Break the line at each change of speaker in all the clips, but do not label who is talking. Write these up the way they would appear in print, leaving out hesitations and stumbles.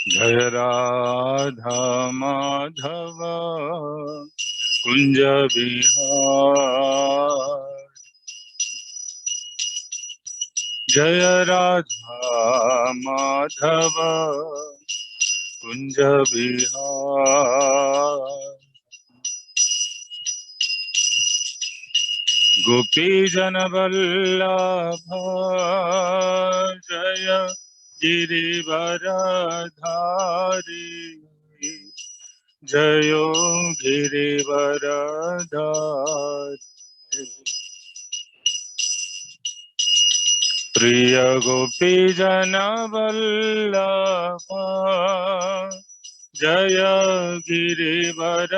जय राधा माधव कुंज विहार। जय राधा माधव कुंज विहार। गोपी जन वल्लभ जय गिरिवरधारी। जयो गिरिवरधारी। प्रिय गोपी जन वल्लभ जय गिरिवरधारी।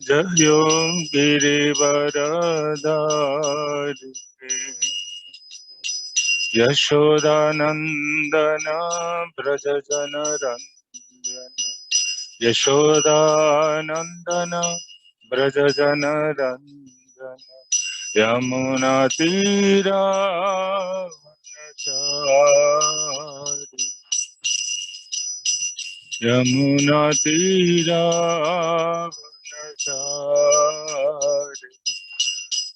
जयो गिरिवरधारी। यशोदानंदन ब्रज जन रंजन। यशोदानंदन ब्रज जन रंजन। यमुना तीरा वनचारी। यमुना तीरा वनचारी।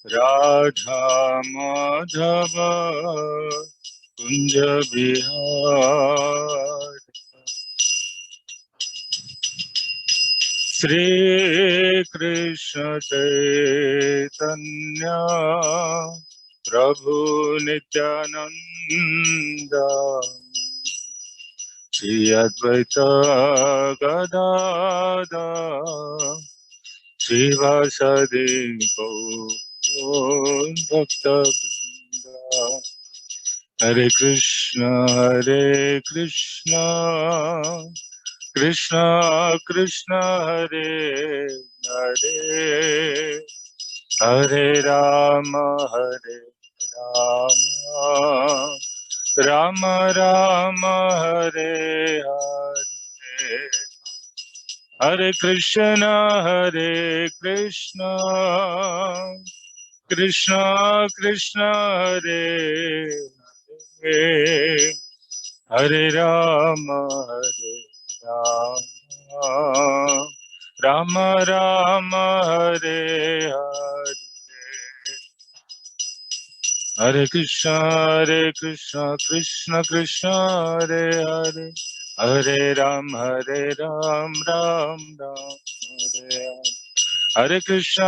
राधा माधव कुंज विहार। श्री कृष्ण चैतन्य प्रभु नित्यानंद। श्री अद्वैत गदाधर श्रीवासदि गौर भक्तवृंद। हरे कृष्ण कृष्ण कृष्ण हरे हरे। हरे राम राम राम हरे हरे। हरे कृष्ण कृष्ण कृष्ण हरे हरे। हरे राम राम राम हरे हरे। हरे कृष्ण कृष्ण कृष्ण हरे हरे। हरे राम राम राम हरे हरे। हरे कृष्ण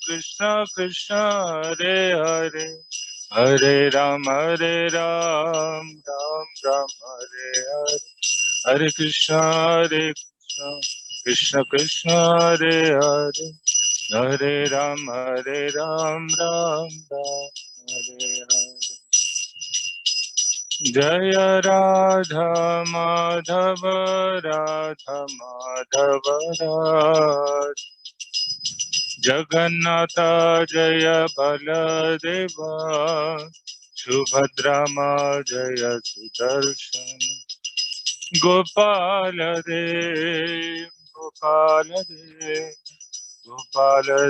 कृष्ण कृष्ण हरे हरे। हरे राम राम राम हरे हरे। हरे कृष्ण कृष्ण कृष्ण हरे हरे। हरे राम राम राम हरे हरे। जय राधा माधव राधा माधव राधा। जगन्नाथ जय बलदेवा सुभद्रा माँ जय सुदर्शन। गोपाल देव गोपाल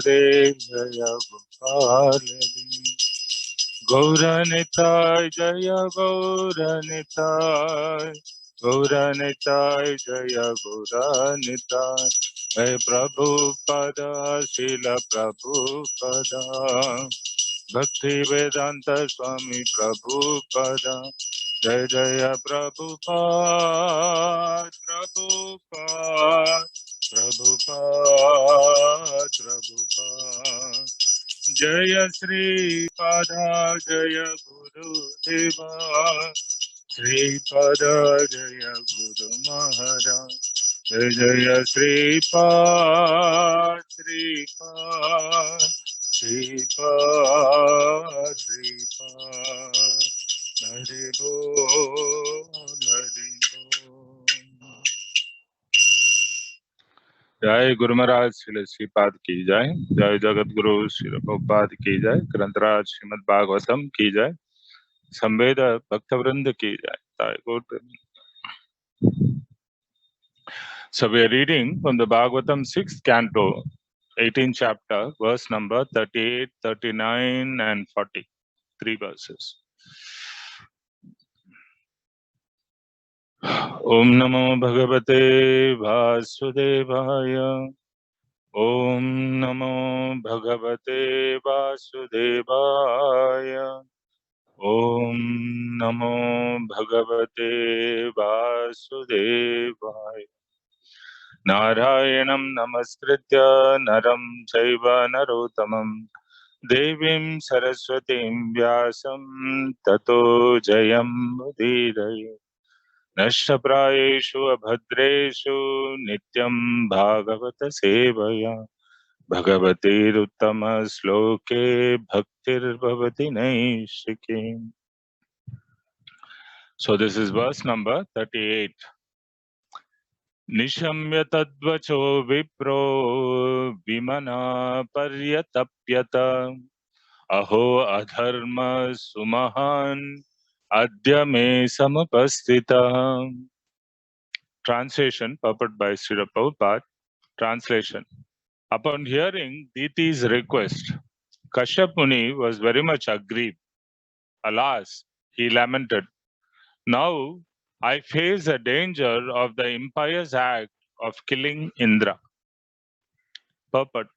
देव जय गोपाल देव। गौरनिताय जय गौरनिताय। गौरनिताय जय गौरनिताय। हे प्रभुपद शिल प्रभुपद। भक्तिवेदांत स्वामी प्रभुपद। जय जय प्रभुपाद प्रभुपाद प्रभुपाद प्रभुपाद। जय श्रीपाद जय गुरुदेवा। श्रीपाद जय गुरु महाराज। जय जय श्रीपाद श्रीपाद। हरि बोल हरि बोल। जय गुरु महाराज श्री श्रीपाद की जय। जय जगत गुरु श्री प्रभुपाद की जय। ग्रंथराज श्रीमद् भागवतम की जय। संवेद भक्तवृंद की जय। जय गौर। So we are reading from the Bhagavatam 6th canto, 18th chapter, verse number 38, 39 and 40. 3 verses. Om Namo Bhagavate Vasudevaya. Om Namo Bhagavate Vasudevaya. Om Namo Bhagavate Vasudevaya. Narayanam Namaskritya Naram Chaiva Narottamam Devim Saraswatim Vyasam Tato Jayam Mudiraye. Nashtaprayeshu abhadreshu nityam bhagavata sevaya bhagavatir uttama sloke bhaktir bhavati naishike. So this is verse number 38. Nishamya tadvacho vipro vimana paryatapyata aho adharma sumahan adya me samapastita. Translation purport by Srila Prabhupada. Translation. Upon hearing Diti's request, Kashyap Muni was very much aggrieved. Alas, he lamented, now I face the danger of the impious act of killing Indra. Purport.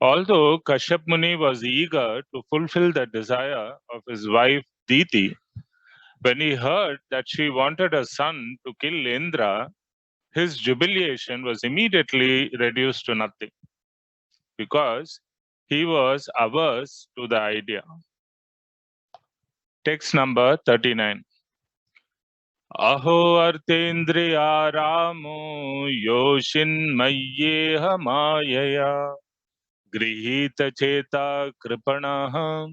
Although Kashyap Muni was eager to fulfill the desire of his wife Diti, when he heard that she wanted a son to kill Indra, his jubilation was immediately reduced to nothing, because he was averse to the idea. Text number 39. Aho artendriya ramo yoshin mayyeha mayaya grihita cheta kripanaha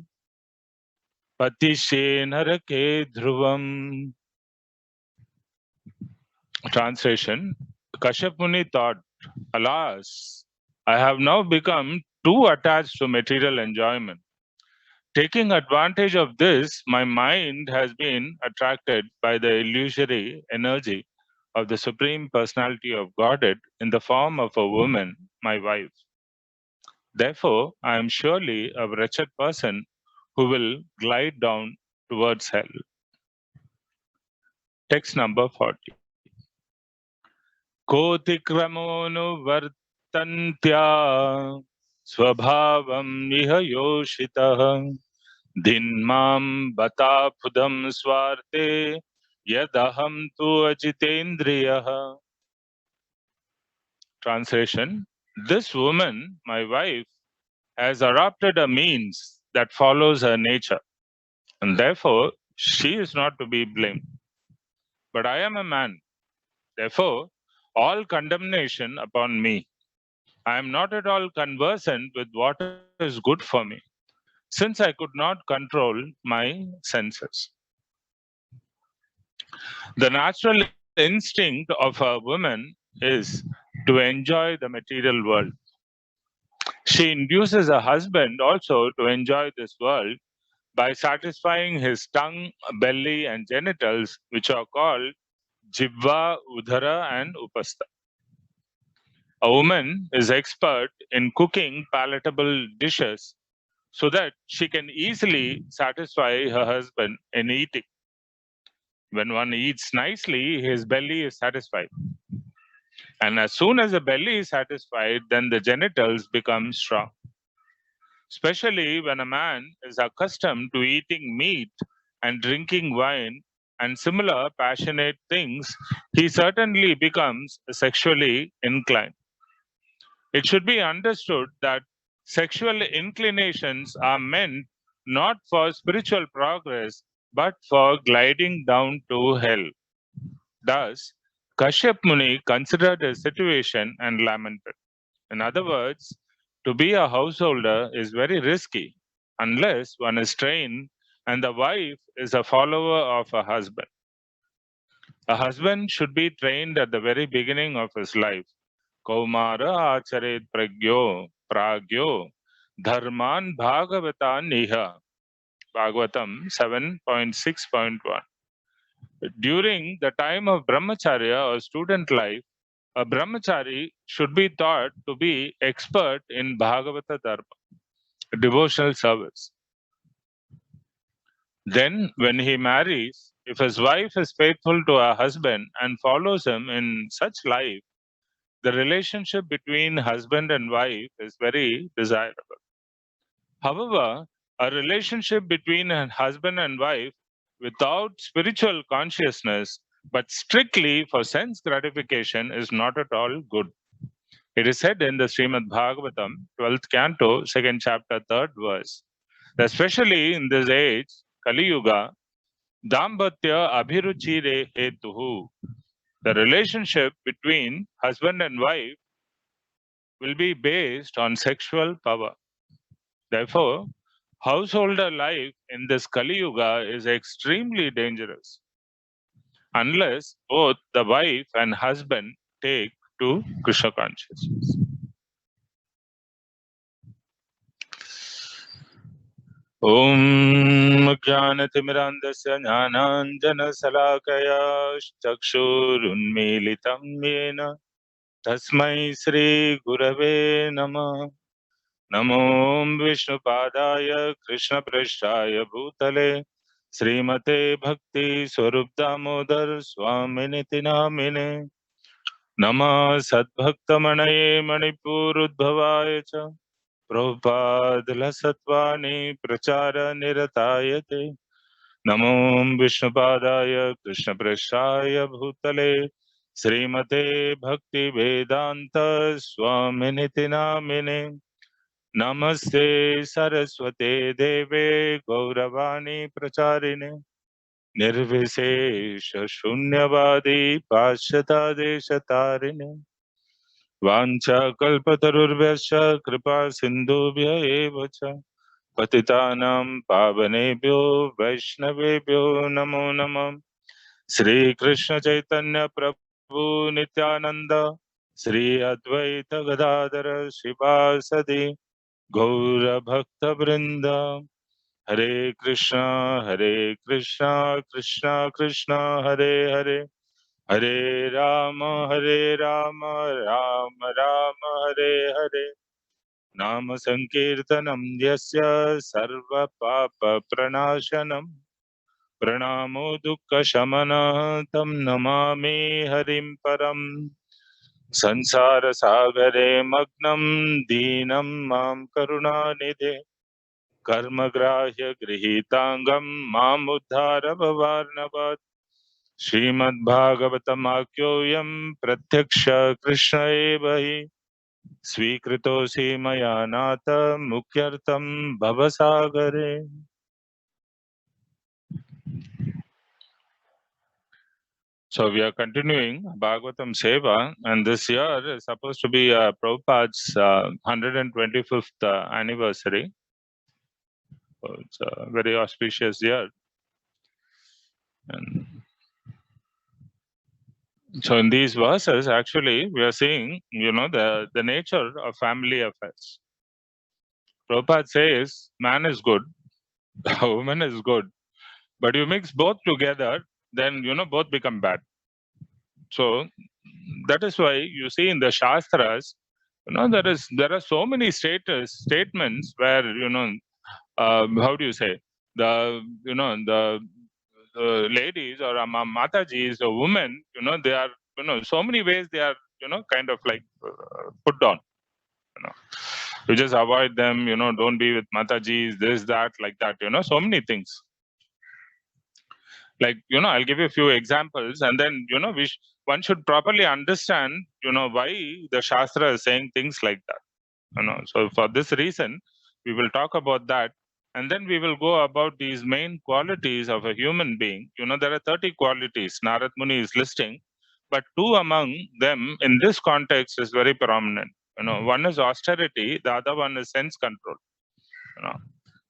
patishe narake dhruvam. Translation. Kashyap Muni thought, alas, I have now become too attached to material enjoyment. Taking advantage of this, my mind has been attracted by the illusory energy of the Supreme Personality of Godhead in the form of a woman, my wife. Therefore, I am surely a wretched person who will glide down towards hell. Text number 40. Kotikramo vartantya swabhavam iha yoshitah Dhinmam batapudam swarte yadaham tu ajitendriyaha. Translation. This woman, my wife, has adopted a means that follows her nature, and therefore she is not to be blamed. But I am a man, therefore all condemnation upon me. I am not at all conversant with what is good for me, since I could not control my senses. The natural instinct of a woman is to enjoy the material world. She induces her husband also to enjoy this world by satisfying his tongue, belly, and genitals, which are called jivva, udara, and upastha. A woman is expert in cooking palatable dishes so that she can easily satisfy her husband in eating. When one eats nicely, his belly is satisfied. And as soon as the belly is satisfied, then the genitals become strong. Especially when a man is accustomed to eating meat and drinking wine and similar passionate things, he certainly becomes sexually inclined. It should be understood that sexual inclinations are meant not for spiritual progress, but for gliding down to hell. Thus, Kashyap Muni considered his situation and lamented. In other words, to be a householder is very risky unless one is trained and the wife is a follower of a husband. A husband should be trained at the very beginning of his life. Kaumara acharet pragyo dharman bhagavatan niha. Bhagavatam 7.6.1. During the time of brahmacharya or student life, a brahmachari should be taught to be expert in Bhagavata Dharma, devotional service. Then, when he marries, if his wife is faithful to her husband and follows him in such life, the relationship between husband and wife is very desirable. However, a relationship between a husband and wife without spiritual consciousness, but strictly for sense gratification, is not at all good. It is said in the Srimad Bhagavatam, 12th canto, 2nd chapter, 3rd verse, that especially in this age, Kali Yuga, Dambhatya Abhiruchire Hetuhu, the relationship between husband and wife will be based on sexual power. Therefore, householder life in this Kali Yuga is extremely dangerous unless both the wife and husband take to Krishna consciousness. Om Jnanatimirandasya Jnananjanasalakaya Chakshurunmilitam Yena Tasmai Shri Gurave Namah. Namo Vishnupadaya Krishna Prasthaya Bhutale Srimate Bhakti Swarup Damodar Swaminiti Namine Nama Sadbhaktamanaye Manipur Udbhavaya Cha Prabhupada Lasatvani Prachara Niratayate Namo Vishnupadaya Krishna Prasthaya Bhutale Srimate Bhaktivedanta Swaminiti Namine Namaste Saraswate Deve Gauravani Pracharine Nirvisesha Shunyavadi Pashyata Deshatarine Vancha Kalpatarurvyasya Kripa Sindhubhya Evacha Patitanam Pavanebhyo Vaishnavebhyo Namo Namam Sri Krishna Chaitanya Prabhu Nityananda Sri Advaita Gadadhara Srivasadi Gaura Bhakta Vrinda Hare Krishna Krishna Krishna Hare Hare Hare Rama Rama Rama Hare Hare Nama Sankirtanam Yasya Sarva Papa Pranashanam Pranamo Dukkha Shamana Tam Namami Harim Param Sansara Sagare Magnam Deenam Mam Karunanidhe Karmagrahya Grihitangam Mamuddhara Bhavarnavat Srimad Bhagavatam Akyoyam Pratyaksha Krishna Evahi Svikritosi Maya Nata Mukyartam Bhavasagare. So we are continuing Bhagavatam Seva, and this year is supposed to be Prabhupada's 125th anniversary. So it's a very auspicious year. And so in these verses, actually, we are seeing, the nature of family affairs. Prabhupada says, man is good, woman is good, but you mix both together, then, both become bad. So that is why you see in the Shastras, there are so many statements where, how do you say, the ladies or Matajis or women, they are, so many ways they are, kind of like put down. You just avoid them, don't be with Matajis, this, that, like that, so many things. Like, I'll give you a few examples, and then, one should properly understand, why the Shastra is saying things like that. So for this reason, we will talk about that. And then we will go about these main qualities of a human being. There are 30 qualities Narad Muni is listing, but two among them in this context is very prominent. One is austerity, the other one is sense control.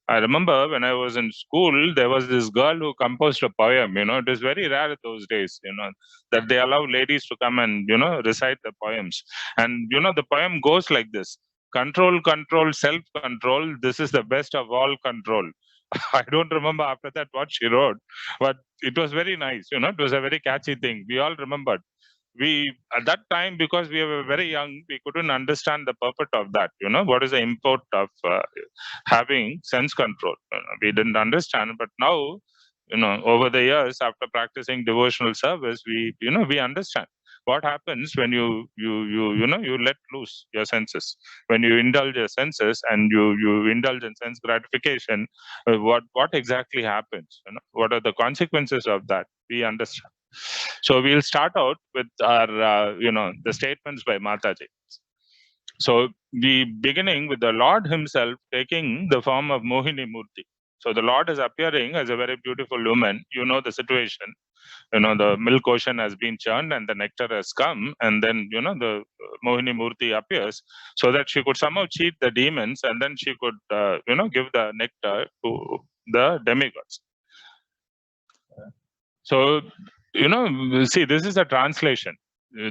I remember when I was in school, there was this girl who composed a poem. It is very rare those days, that they allow ladies to come and, recite the poems. And, the poem goes like this: control, control, self-control. This is the best of all control. I don't remember after that what she wrote, but it was very nice. It was a very catchy thing. We all remembered. we, at that time, because we were very young, we couldn't understand the purport of that. What is the import of having sense control? We didn't understand, but now, over the years, after practicing devotional service, we understand what happens when you let loose your senses, when you indulge your senses and you indulge in sense gratification. What exactly happens? What are the consequences of that? We understand. So we'll start out with our the statements by Mataji. So the beginning with the Lord himself taking the form of Mohini Murti. So the Lord is appearing as a very beautiful woman. You know the situation. The milk ocean has been churned and the nectar has come, and then the Mohini Murti appears so that she could somehow cheat the demons, and then she could give the nectar to the demigods. So see, this is a translation.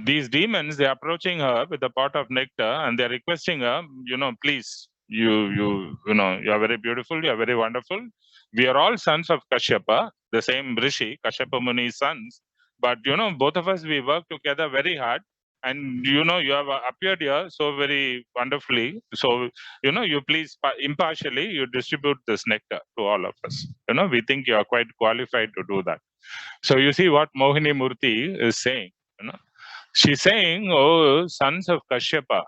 These demons, they're approaching her with a pot of nectar and they're requesting her, please, you are very beautiful, you are very wonderful. We are all sons of Kashyapa, the same Rishi, Kashyapa Muni's sons. But, both of us, we work together very hard. And, you have appeared here so very wonderfully. So, you please impartially, you distribute this nectar to all of us. We think you are quite qualified to do that. So you see what Mohini Murti is saying. She's saying, "Oh, sons of Kashyapa,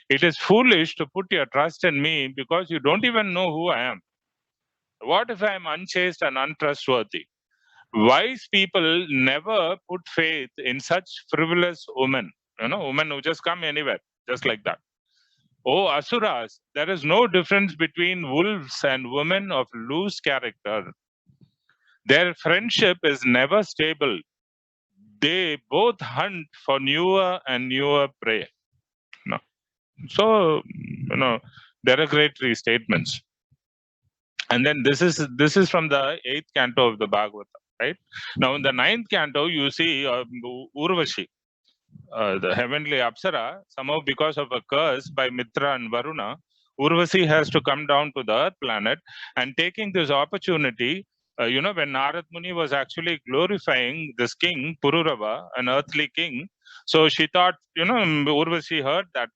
it is foolish to put your trust in me because you don't even know who I am. What if I am unchaste and untrustworthy? Wise people never put faith in such frivolous women. Women who just come anywhere, just like that. Oh, Asuras, there is no difference between wolves and women of loose character. Their friendship is never stable. They both hunt for newer and newer prey." No. So, derogatory statements. And then this is from the 8th canto of the Bhagavatam, right? Now, in the 9th canto, you see Urvashi, the heavenly Apsara, somehow because of a curse by Mitra and Varuna, Urvashi has to come down to the Earth planet, and taking this opportunity, when Narad Muni was actually glorifying this king, Pururava, an earthly king, so she thought, Urvashi heard that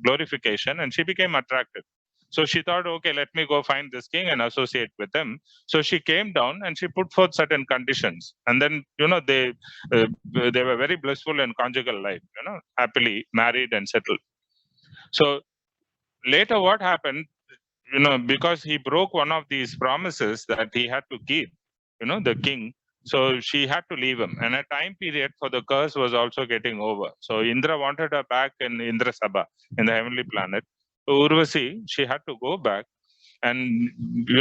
glorification and she became attracted. So she thought, okay, let me go find this king and associate with him. So she came down and she put forth certain conditions. And then, they were very blissful in conjugal life, happily married and settled. So later what happened, because he broke one of these promises that he had to keep, the king. So she had to leave him. And a time period for the curse was also getting over. So Indra wanted her back in Indra Sabha, in the heavenly planet. So Urvasi, she had to go back. And,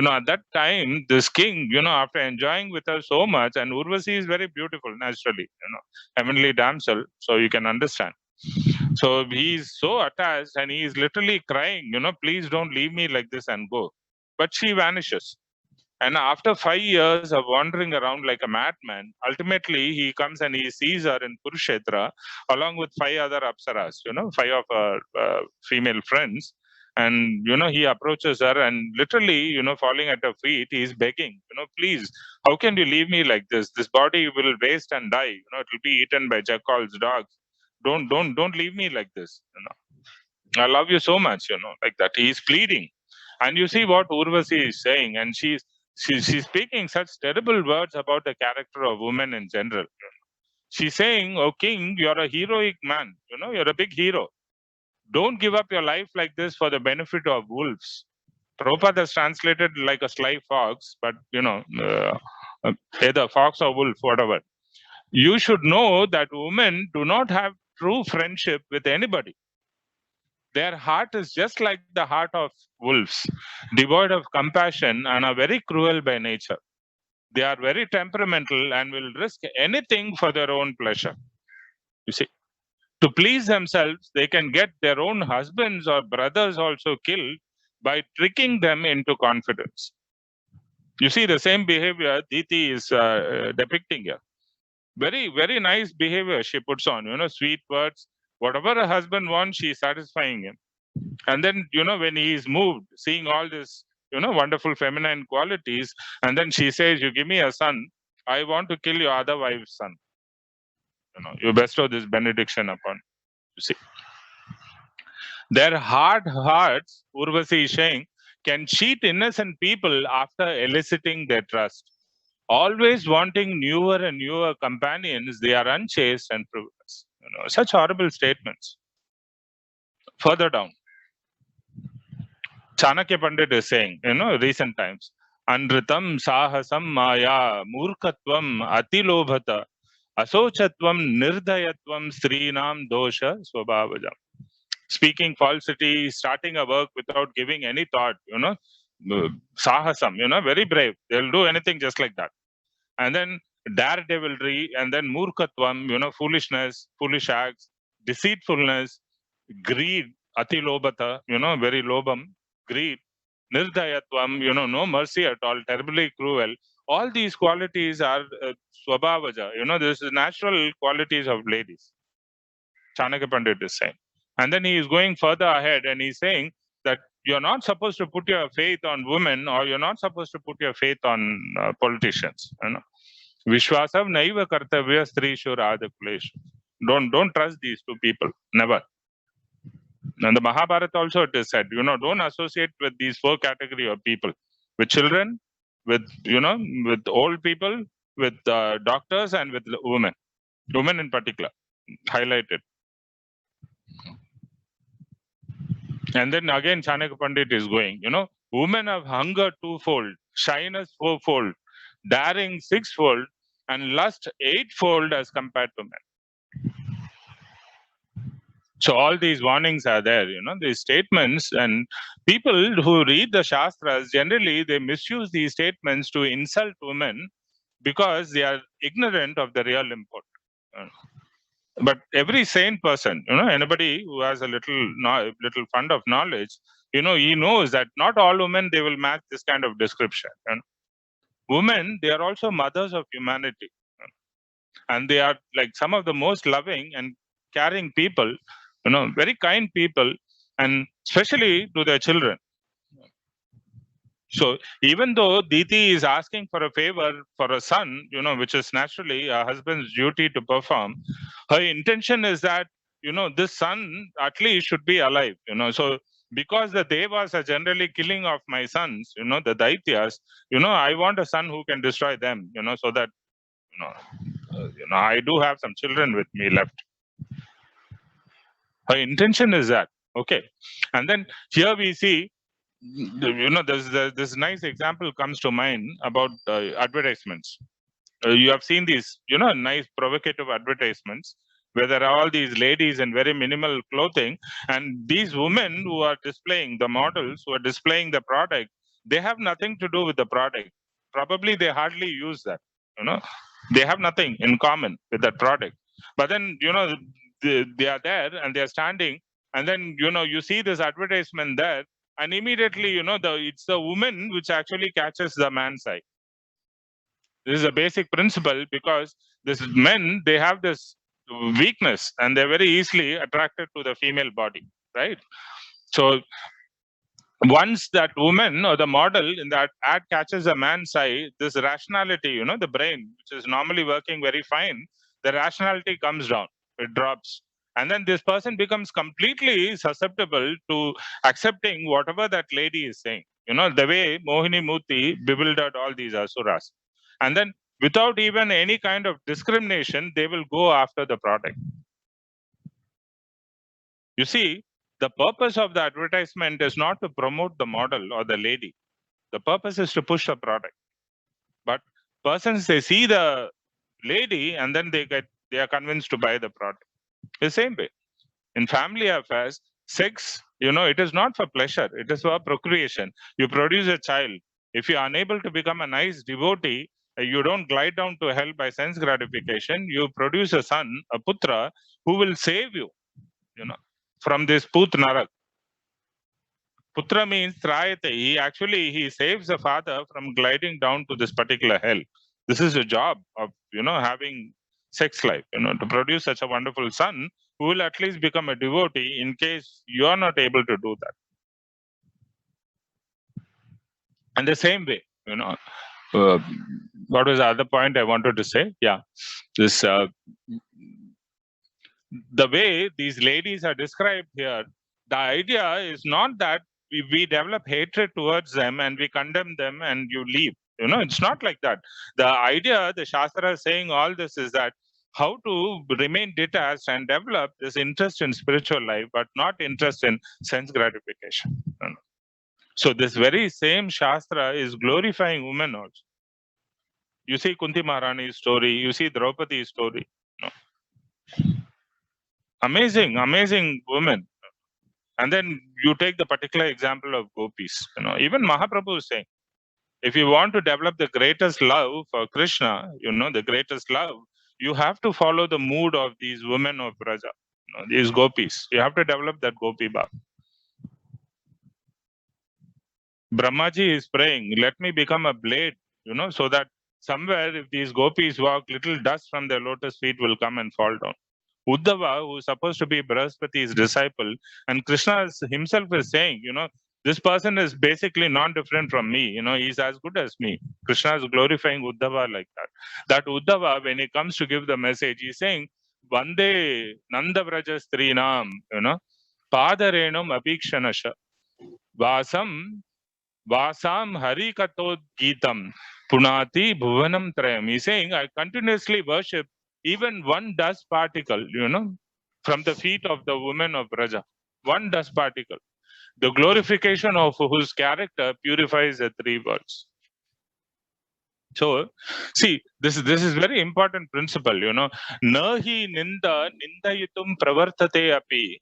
at that time, this king, after enjoying with her so much, and Urvasi is very beautiful, naturally, heavenly damsel, so you can understand. So he's so attached and he is literally crying, please don't leave me like this and go. But she vanishes. And after 5 years of wandering around like a madman, ultimately he comes and he sees her in Kurukshetra along with 5 other Apsaras, 5 of her female friends. And, he approaches her and literally, falling at her feet, he is begging, please, how can you leave me like this? This body will waste and die. It will be eaten by jackal's dogs. Don't leave me like this. I love you so much, like that. He is pleading. And you see what Urvasi is saying, and she's speaking such terrible words about the character of women in general. She's saying, "Oh king, you're a heroic man. You're a big hero. Don't give up your life like this for the benefit of wolves." Prabhupada has translated like a sly fox, but either fox or wolf, whatever. You should know that women do not have true friendship with anybody. Their heart is just like the heart of wolves, devoid of compassion and are very cruel by nature. They are very temperamental and will risk anything for their own pleasure. You see, to please themselves, they can get their own husbands or brothers also killed by tricking them into confidence. You see, the same behavior Diti is depicting here. Very, very nice behavior she puts on, sweet words. Whatever a husband wants, she's satisfying him. And then, when he is moved, seeing all this, wonderful feminine qualities, and then she says, you give me a son, I want to kill your other wife's son. You bestow this benediction upon. You see, their hard hearts, Urvasi is saying, can cheat innocent people after eliciting their trust. Always wanting newer and newer companions, they are unchaste and frivolous. Such horrible statements. Further down, Chanakya Pandit is saying, recent times, Anritam sahasam maya murkatvam atilobhata asochatvam nirdayatvam strinam dosha swabhavajam. Speaking falsity, starting a work without giving any thought, sahasam, very brave. They'll do anything just like that. And then daredevilry, and then murkatvam, foolishness, foolish acts, deceitfulness, greed, atilobhata, very lobam, greed, nirdayatvam, no mercy at all, terribly cruel. All these qualities are swabhavaja, this is natural qualities of ladies. Chanakya Pandit is saying. And then he is going further ahead and he's saying that you're not supposed to put your faith on women, or you're not supposed to put your faith on politicians. Vishwasav naiva kartavya strishu radhakuleshu. Don't trust these two people. Never. And the Mahabharata also it is said, don't associate with these four category of people. With children, with old people, with doctors, and with women. Women in particular. Highlighted. And then again, Chanakya Pandit is going, women have hunger twofold, shyness fourfold, daring sixfold, and lust eightfold as compared to men. So all these warnings are there, these statements, and people who read the Shastras, generally they misuse these statements to insult women because they are ignorant of the real import. But every sane person, anybody who has a little fund of knowledge, he knows that not all women, they will match this kind of description. Women, they are also mothers of humanity. And they are like some of the most loving and caring people, very kind people, and especially to their children. So even though Diti is asking for a favor for a son, which is naturally a husband's duty to perform, her intention is that, this son at least should be alive, So because the Devas are generally killing off my sons, the Daityas, I want a son who can destroy them, so that, I do have some children with me left. Her intention is that, okay. And then here we see, there's this nice example comes to mind about advertisements. You have seen these, nice provocative advertisements where there are all these ladies in very minimal clothing, and these women who are displaying, the models who are displaying the product, they have nothing to do with the product. Probably they hardly use that, they have nothing in common with that product. But then, they are there and they are standing, and then, you see this advertisement there, and immediately, it's the woman which actually catches the man's eye. This is a basic principle, because these men, they have this weakness and they're very easily attracted to the female body, right? So once that woman or the model in that ad catches a man's eye, this rationality, the brain, which is normally working very fine, the rationality comes down, it drops. And then this person becomes completely susceptible to accepting whatever that lady is saying. The way Mohini Murthy bewildered all these asuras. And then without even any kind of discrimination, they will go after the product. You see, the purpose of the advertisement is not to promote the model or the lady. The purpose is to push a product. But persons, they see the lady and then they are convinced to buy the product. The same way. In family affairs, sex, it is not for pleasure. It is for procreation. You produce a child. If you are unable to become a nice devotee, you don't glide down to hell by sense gratification. You produce a son, a putra, who will save you, from this put narak. Putra means trayate. He saves the father from gliding down to this particular hell. This is a job of, having sex life, to produce such a wonderful son who will at least become a devotee in case you are not able to do that. And the same way, what was the other point I wanted to say? Yeah, this the way these ladies are described here, the idea is not that we develop hatred towards them and we condemn them and you leave. It's not like that. The idea, the Shastra is saying all this is that how to remain detached and develop this interest in spiritual life, but not interest in sense gratification. So this very same Shastra is glorifying women also. You see Kunti Maharani's story, you see Draupadi's story. Amazing, amazing women. And then you take the particular example of gopis. Even Mahaprabhu is saying, if you want to develop the greatest love for Krishna, the greatest love, you have to follow the mood of these women of Braja, these gopis. You have to develop that gopi bhav. Brahmaji is praying, let me become a blade, so that somewhere if these gopis walk, little dust from their lotus feet will come and fall down. Uddhava, who is supposed to be Brahaspati's disciple, and Krishna himself is saying, this person is basically non-different from me. He's as good as me. Krishna is glorifying Uddhava like that. That Uddhava, when he comes to give the message, he's saying, Vande Nanda Vraja Strinam, Padarenam Apikshanasha, Vasam Hari Katod Geetam, Punati Bhuvanam Trayam. He's saying, I continuously worship even one dust particle, from the feet of the women of Braja. One dust particle. The glorification of whose character purifies the three worlds. So, see, this is very important principle, Nahi ninda nindayitum pravartate api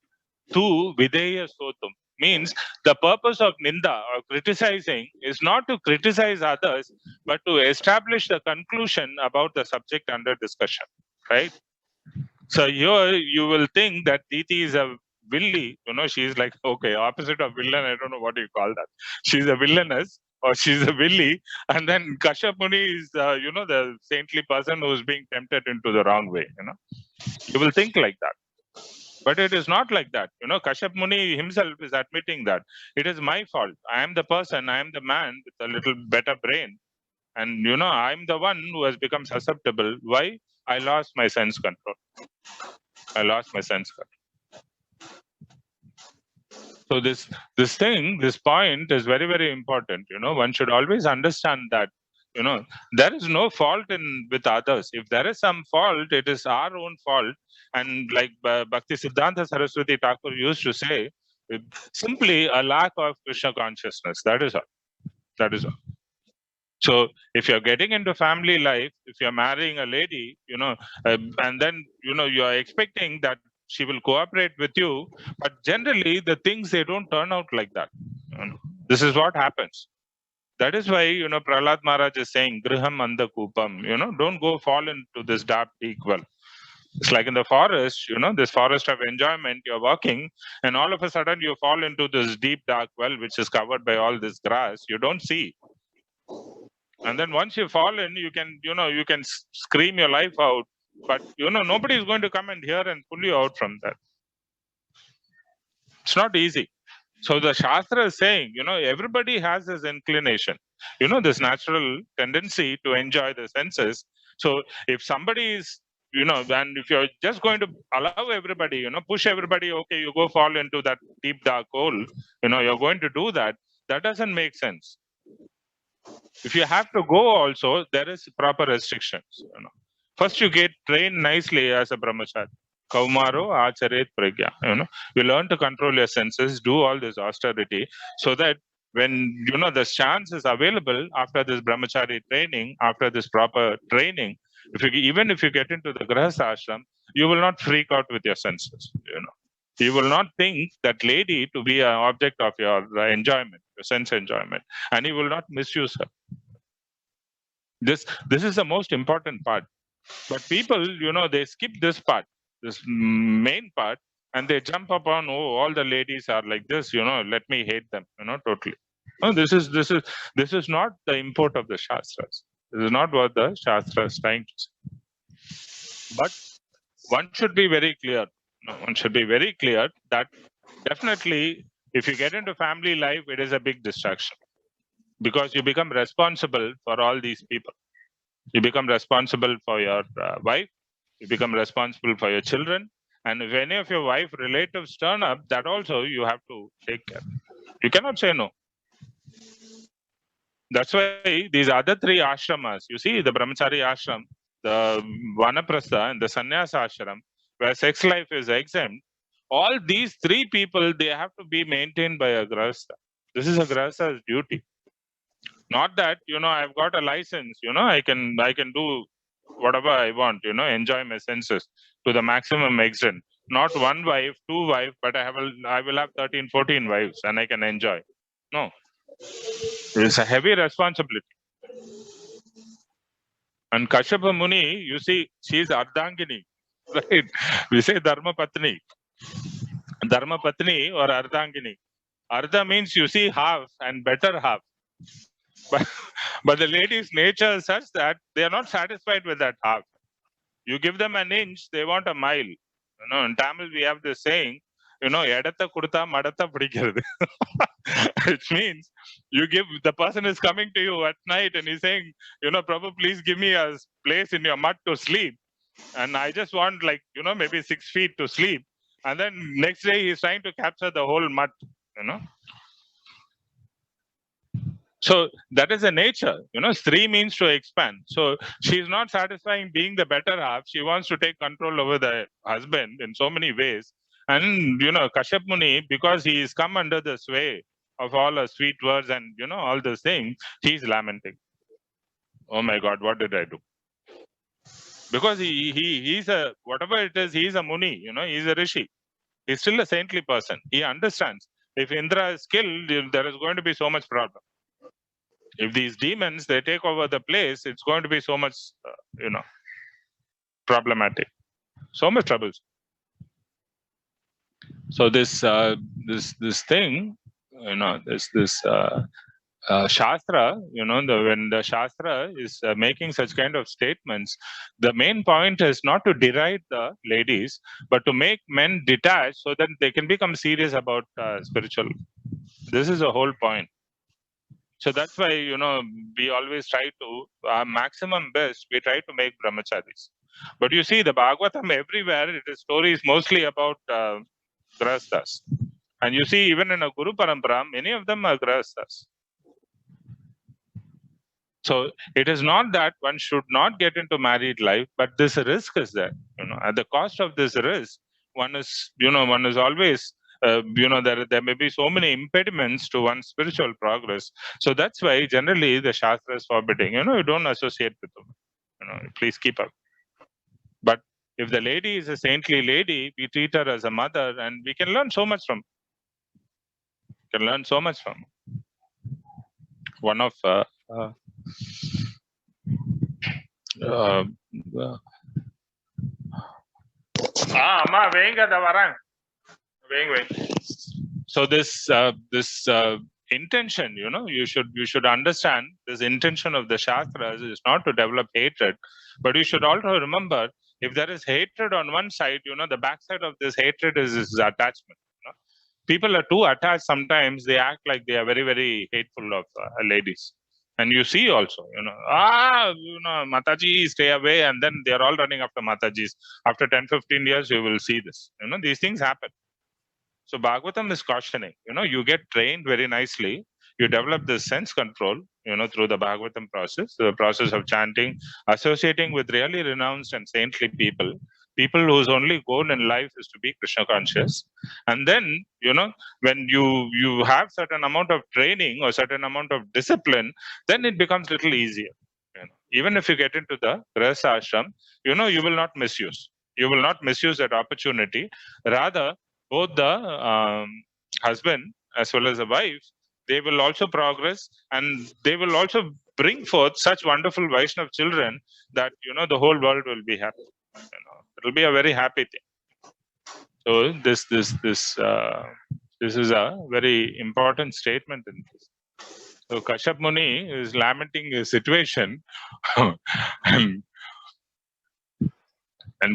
tu videya sotum. Means the purpose of ninda or criticizing is not to criticize others, but to establish the conclusion about the subject under discussion, right? So here you will think that Titi is a villi, she's like, okay, opposite of villain, I don't know what you call that. She's a villainess or she's a villi. And then Kashyap Muni is, the saintly person who's being tempted into the wrong way, You will think like that. But it is not like that. Kashyap Muni himself is admitting that it is my fault. I am the person, I am the man with a little better brain. And, I'm the one who has become susceptible. Why? I lost my sense control. So this point is very, very important. One should always understand that, there is no fault with others. If there is some fault, it is our own fault. And like Bhaktivedanta Saraswati Thakur used to say, simply a lack of Krishna consciousness. That is all. So if you're getting into family life, if you're marrying a lady, and then, you are expecting that she will cooperate with you, but generally the things, they don't turn out like that. This is what happens. That is why, Prahlad Maharaj is saying, Griham Anda Kupam, don't go fall into this dark deep well. It's like in the forest, this forest of enjoyment, you're walking, and all of a sudden you fall into this deep dark well, which is covered by all this grass. You don't see. And then once you fall in, you can scream your life out, but nobody is going to come and hear and pull you out from that. It's not easy. So the Shastra is saying, everybody has this inclination, this natural tendency to enjoy the senses. So if somebody is, and if you're just going to allow everybody, push everybody, okay, you go fall into that deep dark hole, you're going to do that. That doesn't make sense. If you have to go also, there is proper restrictions. First, you get trained nicely as a brahmachari. Kaumaro acharet pragya. You learn to control your senses, do all this austerity, so that when the chance is available after this brahmachari training, after this proper training, even if you get into the grahastha ashram, you will not freak out with your senses. You will not think that lady to be an object of your enjoyment, your sense enjoyment, and you will not misuse her. This is the most important part. But people, they skip this part, this main part, and they jump upon, all the ladies are like this, let me hate them, totally. No, this is not the import of the Shastras. This is not what the Shastra is trying to say. But one should be very clear. One should be very clear that definitely, if you get into family life, it is a big distraction, because you become responsible for all these people. You become responsible for your wife. You become responsible for your children. And if any of your wife relatives turn up, that also you have to take care. You cannot say no. That's why these other three ashramas, you see, the brahmachari ashram, the vanaprastha, and the sannyasa ashram, where sex life is exempt, all these three people, they have to be maintained by a grahastha. This is a grahastha's duty. Not that, I've got a license, I can do whatever I want, enjoy my senses to the maximum extent. Not one wife, two wives, but I will have 13, 14 wives and I can enjoy. No, it's a heavy responsibility. And Kashyapa Muni, you see, she is Ardhangini, right? We say Dharma Patni or Ardhangini. Ardha means, you see, half and better half. But the lady's nature is such that they are not satisfied with that half. You give them an inch, they want a mile. In Tamil, we have this saying, edatta kudutha madatta pidikkirathu. Which means the person is coming to you at night and he's saying, Prabhu, please give me a place in your mud to sleep. And I just want maybe 6 feet to sleep. And then next day he's trying to capture the whole mud, So that is the nature, Stree means to expand. So she's not satisfying being the better half. She wants to take control over the husband in so many ways. And, Kashyap Muni, because he is come under the sway of all her sweet words and, all those things, he's lamenting. Oh my God, what did I do? Because he's whatever it is, he's a Muni, he's a Rishi. He's still a saintly person. He understands. If Indra is killed, there is going to be so much problem. If these demons, they take over the place, it's going to be so much, problematic. So much troubles. So this thing, this Shastra, when the Shastra is making such kind of statements, the main point is not to deride the ladies, but to make men detached so that they can become serious about spiritual. This is the whole point. So that's why, we always try to, maximum best, we try to make brahmacharis. But you see, the Bhagavatam everywhere, it is stories mostly about grahasthas. And you see, even in a Guru Parampara, many of them are grahasthas. So it is not that one should not get into married life, but this risk is there. At the cost of this risk, one is always, there may be so many impediments to one's spiritual progress. So that's why generally the Shastra is forbidding. You don't associate with them. Please keep up. But if the lady is a saintly lady, we treat her as a mother, and we can learn so much from. One of Amma, venga da varan. So this intention, you should understand this intention of the Shastras is not to develop hatred, but you should also remember, if there is hatred on one side, the backside of this hatred is attachment. People are too attached sometimes. They act like they are very, very hateful of ladies. And you see also, Mataji, stay away, and then they are all running after Matajis. After 10, 15 years, you will see this. These things happen. So Bhagavatam is cautioning, you get trained very nicely. You develop this sense control, through the Bhagavatam process, the process of chanting, associating with really renounced and saintly people whose only goal in life is to be Krishna conscious. And then, when you have certain amount of training or certain amount of discipline, then it becomes little easier. Even if you get into the Grahastha ashram, you will not misuse. You will not misuse that opportunity. Rather, both the husband as well as the wife, they will also progress, and they will also bring forth such wonderful Vaishnav children that the whole world will be happy. It will be a very happy thing. So this is a very important statement in this. So Kashyap Muni is lamenting his situation, and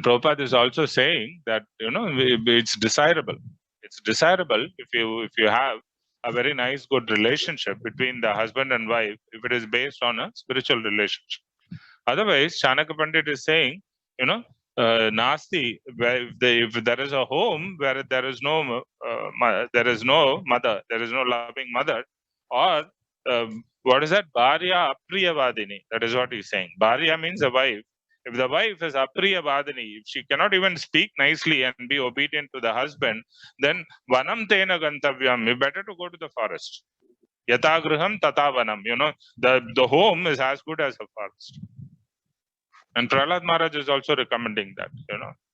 Prabhupada is also saying that it's desirable. It's desirable if you have a very nice, good relationship between the husband and wife, if it is based on a spiritual relationship. Otherwise, Chanakya Pandit is saying, Nasti, where if there is a home where there is no mother, there is no loving mother, or what is that? Bharya apriyavadini. That is what he's saying. Bharya means a wife. If the wife is apriyavadini, if she cannot even speak nicely and be obedient to the husband, then vanam tena gantavyam. You better to go to the forest. Yata griham tata vanam. The home is as good as a forest. And Prahlad Maharaj is also recommending that,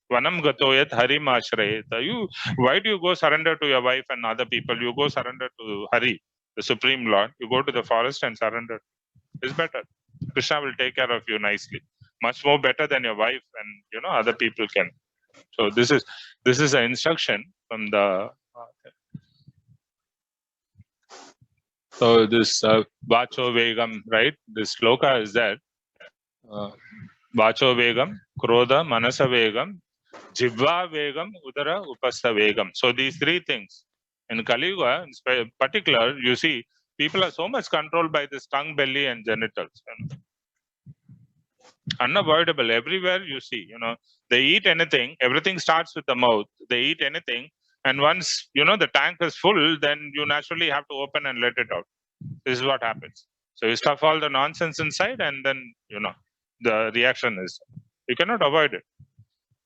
Vanam gatoyat harim ashrayeta. Why do you go surrender to your wife and other people? You go surrender to Hari, the Supreme Lord. You go to the forest and surrender. It's better. Krishna will take care of you nicely. Much more better than your wife and, other people can. So this is an instruction from the... So this Vacho Vegam, right? This sloka is that. Vacho Vegam, Krodha, Manasa Vegam, Jivva Vegam, Udara, Upastha Vegam. So these three things. In Kali Yuga, in particular, you see, people are so much controlled by this tongue, belly, and genitals. Unavoidable. Everywhere you see, they eat anything. Everything starts with the mouth. They eat anything. And once, the tank is full, then you naturally have to open and let it out. This is what happens. So you stuff all the nonsense inside and then, the reaction is, you cannot avoid it.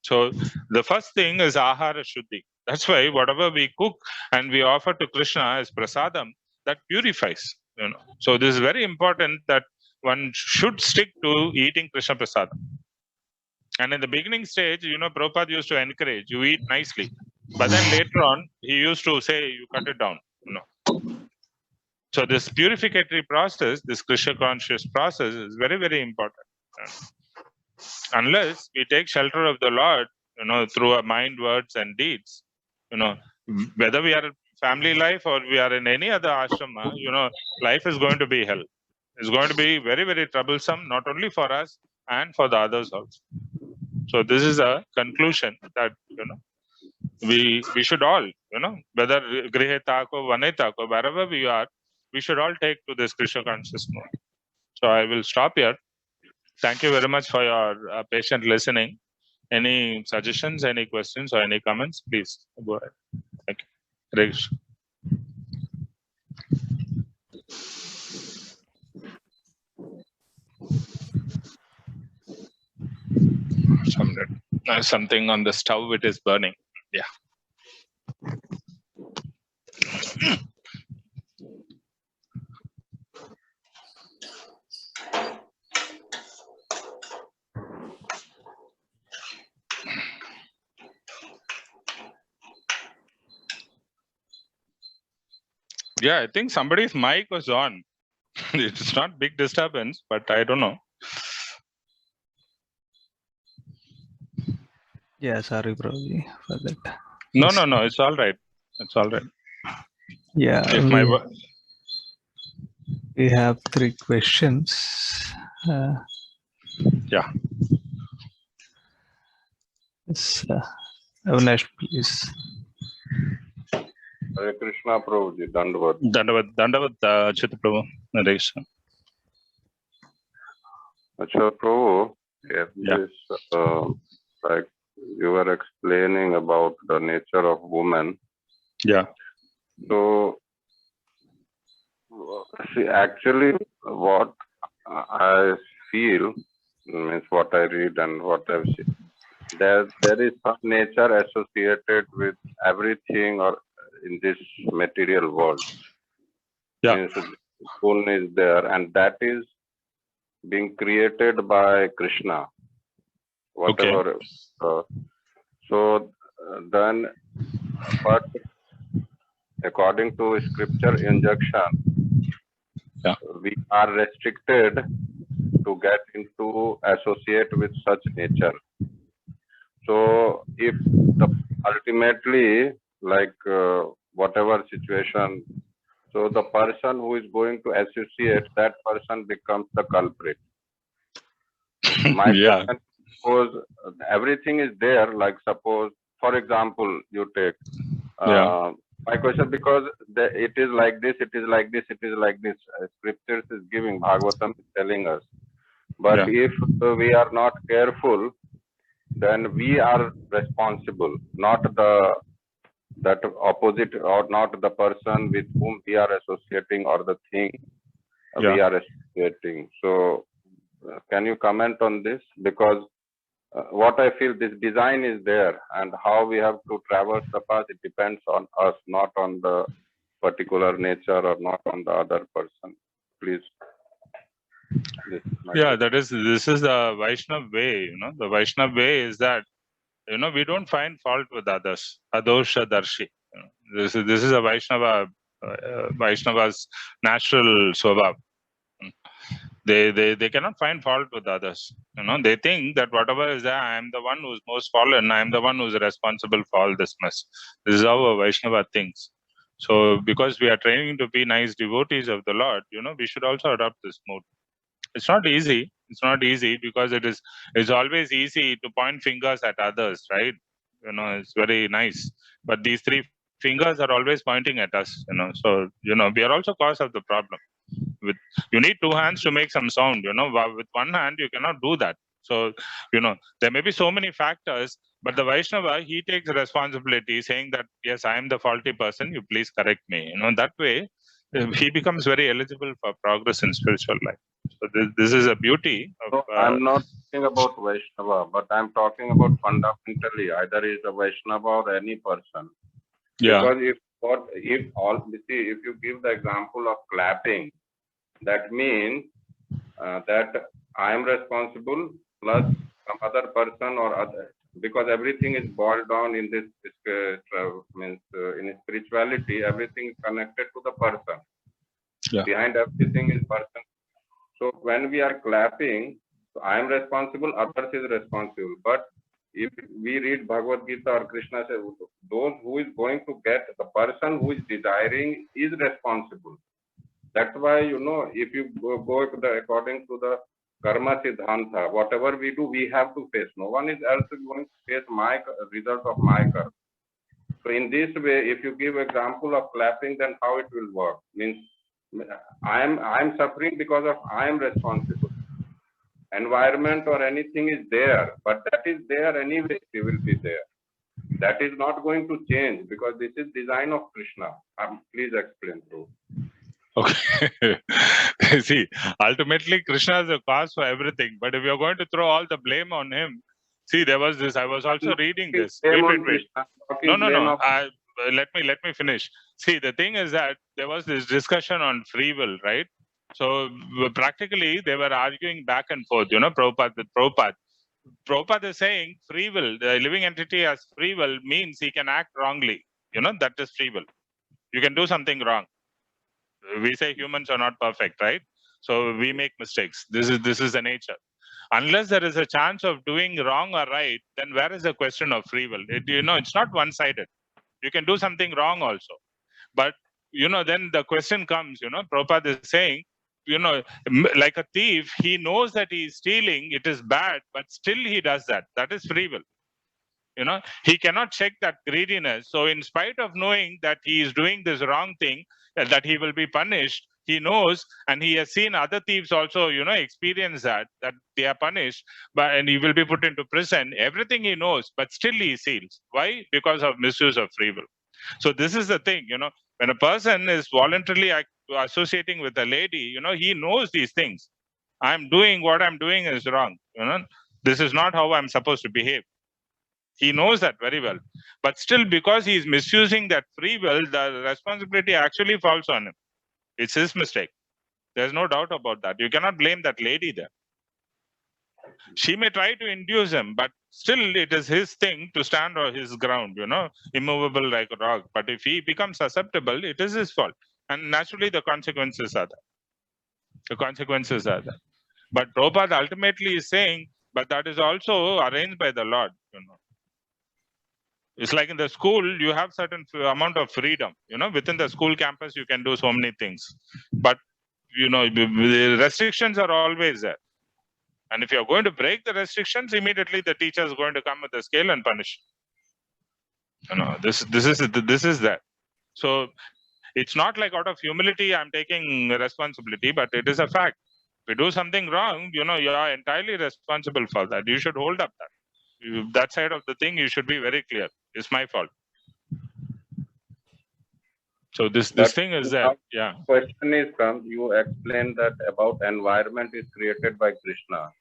So the first thing is ahara shuddhi. That's why whatever we cook and we offer to Krishna as prasadam, that purifies. So this is very important that one should stick to eating Krishna prasadam. And in the beginning stage, Prabhupada used to encourage you eat nicely, but then later on he used to say you cut it down. So this purificatory process, this Krishna conscious process, is very, very important. Unless we take shelter of the Lord, through our mind, words, and deeds, whether we are in family life or we are in any other ashrama, life is going to be hell. It's going to be very, very troublesome, not only for us and for the others also. So this is a conclusion that, we should all, whether grihetako, vanetako, wherever we are, we should all take to this Krishna conscious mode. So I will stop here. Thank you very much for your patient listening. Any suggestions, any questions, or any comments, please go ahead. Thank you. Hare Krishna. Something on the stove, it is burning. Yeah. Yeah, I think somebody's mic was on. It's not big disturbance, but I don't know.
Yeah, sorry, Prabhuji, for that.
No, it's all right. It's all right.
Yeah,
If
we have 3 questions.
Yeah.
Yes, Avinash, please.
Hare Krishna, Prabhuji. Dandavat.
Dandavat, Achyuta Prabhu. Hare Krishna.
Achha, Prabhu, this, like you were explaining about the nature of woman.
Yeah.
So, see, actually, what I feel, means what I read and what I've seen, there is some nature associated with everything or in this material world.
Yeah.
Means Kun is there, and that is being created by Krishna. Whatever. Then, but according to scripture injunction, we are restricted to get into associate with such nature. So if ultimately, like whatever situation, so the person who is going to associate, that person becomes the culprit. My question, suppose everything is there, like suppose, for example, you take my question, because it is like this, it is like this, it is like this. Scriptures is giving, Bhagavatam is telling us. But if we are not careful, then we are responsible, not that opposite, or not the person with whom we are associating or the thing we are associating. So can you comment on this? Because what I feel, this design is there, and how we have to traverse the path, it depends on us, not on the particular nature or not on the other person. Please.
This is the Vaishnav way. The Vaishnav way is that we don't find fault with others. Adosha Darshi. This is a Vaishnava's natural swabhav. They cannot find fault with others. They think that whatever is there, I am the one who's most fallen. I am the one who's responsible for all this mess. This is how a Vaishnava thinks. So because we are training to be nice devotees of the Lord, we should also adopt this mood. It's not easy. It's not easy because it's always easy to point fingers at others, right? It's very nice. But these three fingers are always pointing at us, So, we are also cause of the problem. You need two hands to make some sound, With one hand, you cannot do that. So, there may be so many factors, but the Vaishnava, he takes responsibility saying that, yes, I am the faulty person. You please correct me. That way, he becomes very eligible for progress in spiritual life. So this is a beauty of.
I'm not talking about Vaishnava, but I'm talking about fundamentally, either is a Vaishnava or any person. Because if you give the example of clapping, that means that I am responsible plus some other person or other, because everything is boiled down in this in spirituality, everything is connected to the person. Behind everything is person. So when we are clapping, so I am responsible, others is responsible. But if we read Bhagavad Gita or Krishna says, those who is going to get, the person who is desiring is responsible. That's why, if you go according to the Karma Siddhanta, whatever we do, we have to face. No one is else going to face my result of my karma. So in this way, if you give example of clapping, then how it will work? Means I am suffering because of I am responsible. Environment or anything is there, but that is there anyway. It will be there. That is not going to change because this is design of Krishna. Please explain through.
Okay. See, ultimately Krishna is the cause for everything. But if you're going to throw all the blame on him, see, there was this. I was also reading this. Wait. No. Let me finish. See, the thing is that there was this discussion on free will, right? So practically they were arguing back and forth, Prabhupada with Prabhupada. Prabhupada is saying free will, the living entity has free will means he can act wrongly. That is free will. You can do something wrong. We say humans are not perfect, right? So we make mistakes. This is the nature. Unless there is a chance of doing wrong or right, then where is the question of free will? It's not one-sided. You can do something wrong also. But, then the question comes, Prabhupada is saying, like a thief, he knows that he is stealing, it is bad, but still he does that. That is free will. He cannot check that greediness. So in spite of knowing that he is doing this wrong thing, that he will be punished, he knows, and he has seen other thieves also, experience that they are punished, and he will be put into prison. Everything he knows, but still he steals. Why? Because of misuse of free will. So this is the thing, when a person is voluntarily associating with a lady, he knows these things. What I'm doing is wrong. This is not how I'm supposed to behave. He knows that very well. But still, because he is misusing that free will, the responsibility actually falls on him. It's his mistake. There's no doubt about that. You cannot blame that lady there. She may try to induce him, but still it is his thing to stand on his ground, immovable like a rock. But if he becomes susceptible, it is his fault. And naturally, the consequences are there. But Prabhupada ultimately is saying, but that is also arranged by the Lord, It's like in the school, you have certain amount of freedom, within the school campus, you can do so many things. But, the restrictions are always there. And if you're going to break the restrictions, immediately the teacher is going to come with a scale and punish. This is that. So it's not like out of humility I'm taking responsibility, but it is a fact. If you do something wrong, you are entirely responsible for that. You should hold up that. that side of the thing, you should be very clear. It's my fault. So this thing is that, yeah.
Question is you explained that about environment is created by Krishna.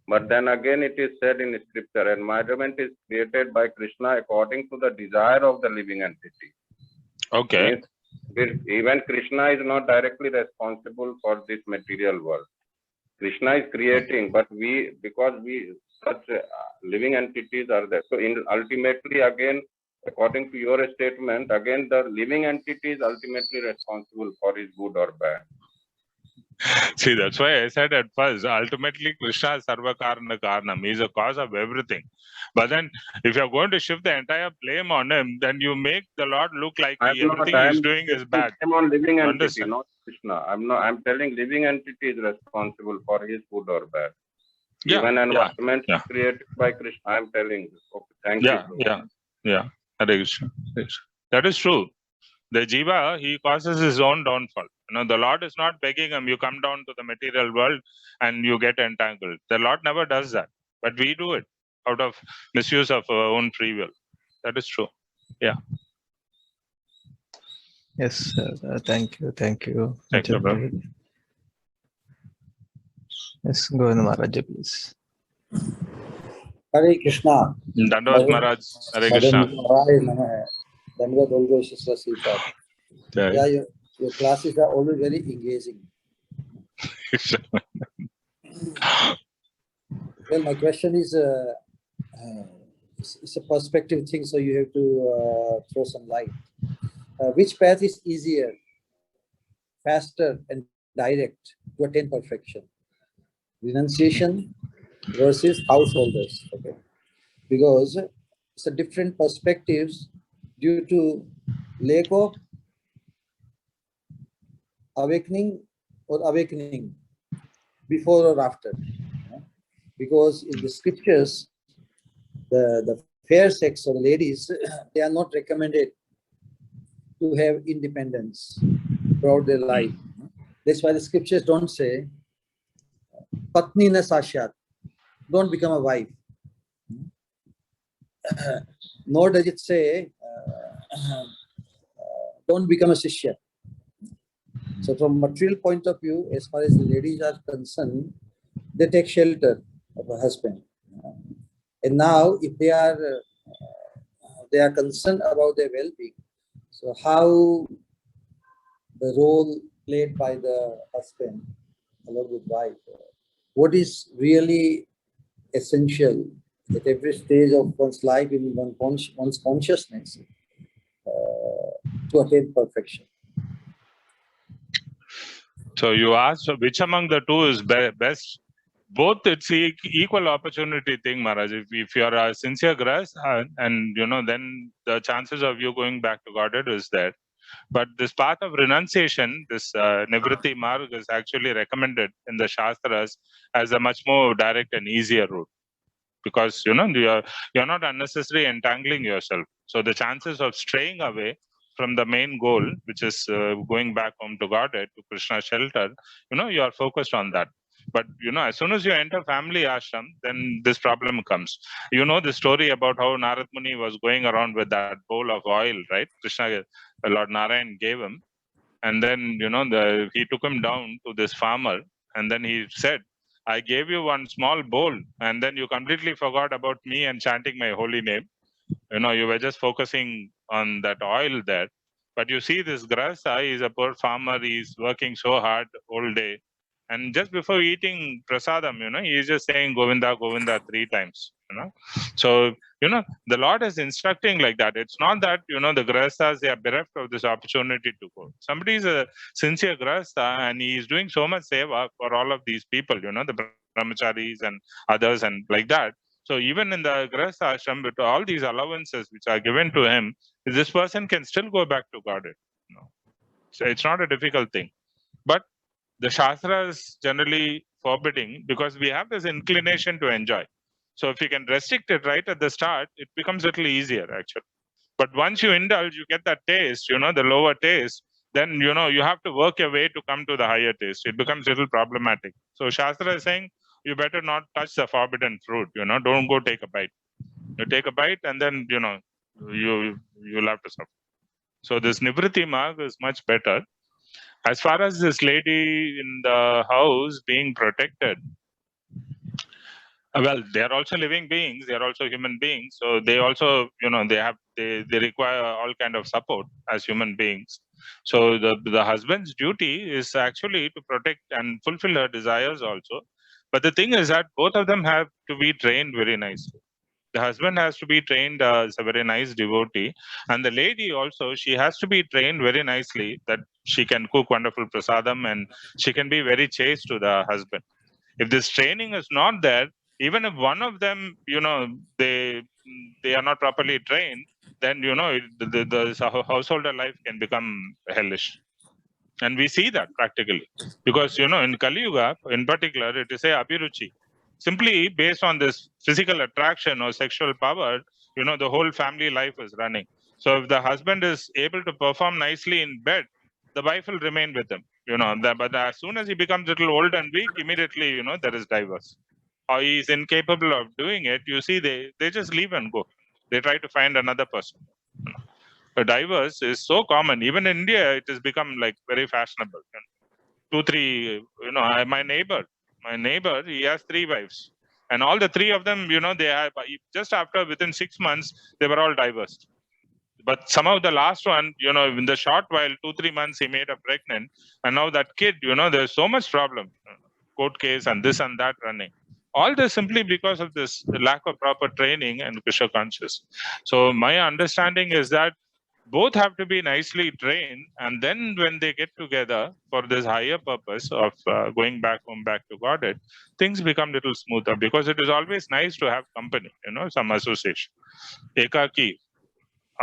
But then again, it is said in scripture, environment is created by Krishna according to the desire of the living entity.
Okay.
Even Krishna is not directly responsible for this material world. Krishna is creating, but because such living entities are there. So ultimately, again, according to your statement, again, the living entity is ultimately responsible for his good or bad.
See, that's why I said at first, ultimately Krishna is Sarva Karana Karanam. He is the cause of everything. But then, if you're going to shift the entire blame on him, then you make the Lord look like everything he's doing is bad.
I'm on living entity, not Krishna. I'm telling living entity is responsible for his good or bad. Even environment is created by Krishna. I'm telling you. Okay, thank you.
Yeah. Hare Krishna. That is true. The jiva, he causes his own downfall. The Lord is not begging him, you come down to the material world and you get entangled. The Lord never does that. But we do it out of misuse of our own free will. That is true. Yeah.
Yes, sir. Thank you.
Thank you, bro.
Yes, Govinda Maharaj, please.
Hare Krishna.
Dandavat Maharaj. Hare Krishna.
Dandavat Olgo Shishra Sita. Yeah, your classes are always very engaging. Well, my question is, it's a perspective thing, so you have to throw some light. Which path is easier, faster, and direct to attain perfection? Renunciation versus householders. Okay, because it's a different perspectives due to lack of awakening or awakening before or after. Because in the scriptures, the fair sex or the ladies, they are not recommended to have independence throughout their life. That's why the scriptures don't say Patni na Sashat, don't become a wife. Nor does it say don't become a Shishya. So from material point of view, as far as the ladies are concerned, they take shelter of a husband. And now if they are concerned about their well-being, so how the role played by the husband along with wife, what is really essential at every stage of one's life in one's consciousness to attain perfection.
So you asked which among the two is best. Both, it's equal opportunity thing, Maharaj. If you're a sincere grahast, and then the chances of you going back to Godhead is there. But this path of renunciation, this Nivritti Marg, is actually recommended in the Shastras as a much more direct and easier route. Because you're not unnecessarily entangling yourself. So the chances of straying away from the main goal, which is going back home to Godhead, to Krishna's shelter, you are focused on that. But as soon as you enter family ashram, then this problem comes. You know the story about how Narad Muni was going around with that bowl of oil, right? Krishna, Lord Narayan gave him, and then he took him down to this farmer, and then he said, I gave you one small bowl, and then you completely forgot about me and chanting my holy name. You were just focusing on that oil there. But you see, this grahastha is a poor farmer. He's working so hard all day. And just before eating prasadam, he's just saying Govinda, Govinda 3 times. So, the Lord is instructing like that. It's not that, the grahasthas, they are bereft of this opportunity to go. Somebody is a sincere grahastha and he is doing so much seva for all of these people, the brahmacharis and others and like that. So even in the grahastha ashram, with all these allowances which are given to him, this person can still go back to Godhead. So it's not a difficult thing. But the Shastra is generally forbidding because we have this inclination to enjoy. So if you can restrict it right at the start, it becomes a little easier actually. But once you indulge, you get that taste, the lower taste, then, you have to work your way to come to the higher taste. It becomes a little problematic. So Shastra is saying, you better not touch the forbidden fruit, don't go take a bite. You take a bite and then, you'll have to suffer. So this Nivritti marg is much better. As far as this lady in the house being protected, well, they are also living beings. They are also human beings. So they also, they require all kind of support as human beings. So the husband's duty is actually to protect and fulfill her desires also. But the thing is that both of them have to be trained very nicely. The husband has to be trained as a very nice devotee, and the lady also, she has to be trained very nicely that she can cook wonderful prasadam and she can be very chaste to the husband. If this training is not there, even if one of them, they are not properly trained, then the householder life can become hellish. And we see that practically, because in Kali Yuga in particular, it is a abhiruchi. Simply based on this physical attraction or sexual power, the whole family life is running. So if the husband is able to perform nicely in bed, the wife will remain with him. But as soon as he becomes a little old and weak, immediately, there is divorce. Or he is incapable of doing it, you see, they just leave and go. They try to find another person. The divorce is so common. Even in India, it has become like very fashionable. 2, 3, my neighbor, he has 3 wives. And all the 3 of them, they have, just after, within 6 months, they were all divorced. But somehow the last one, in the short while, 2, 3 months, he made her pregnant. And now that kid, there's so much problem. Court case and this and that running. All this simply because of this lack of proper training and Krishna conscious. So my understanding is that both have to be nicely trained, and then when they get together for this higher purpose of going back home, back to Godhead, things become little smoother, because it is always nice to have company, some association. Ekaki,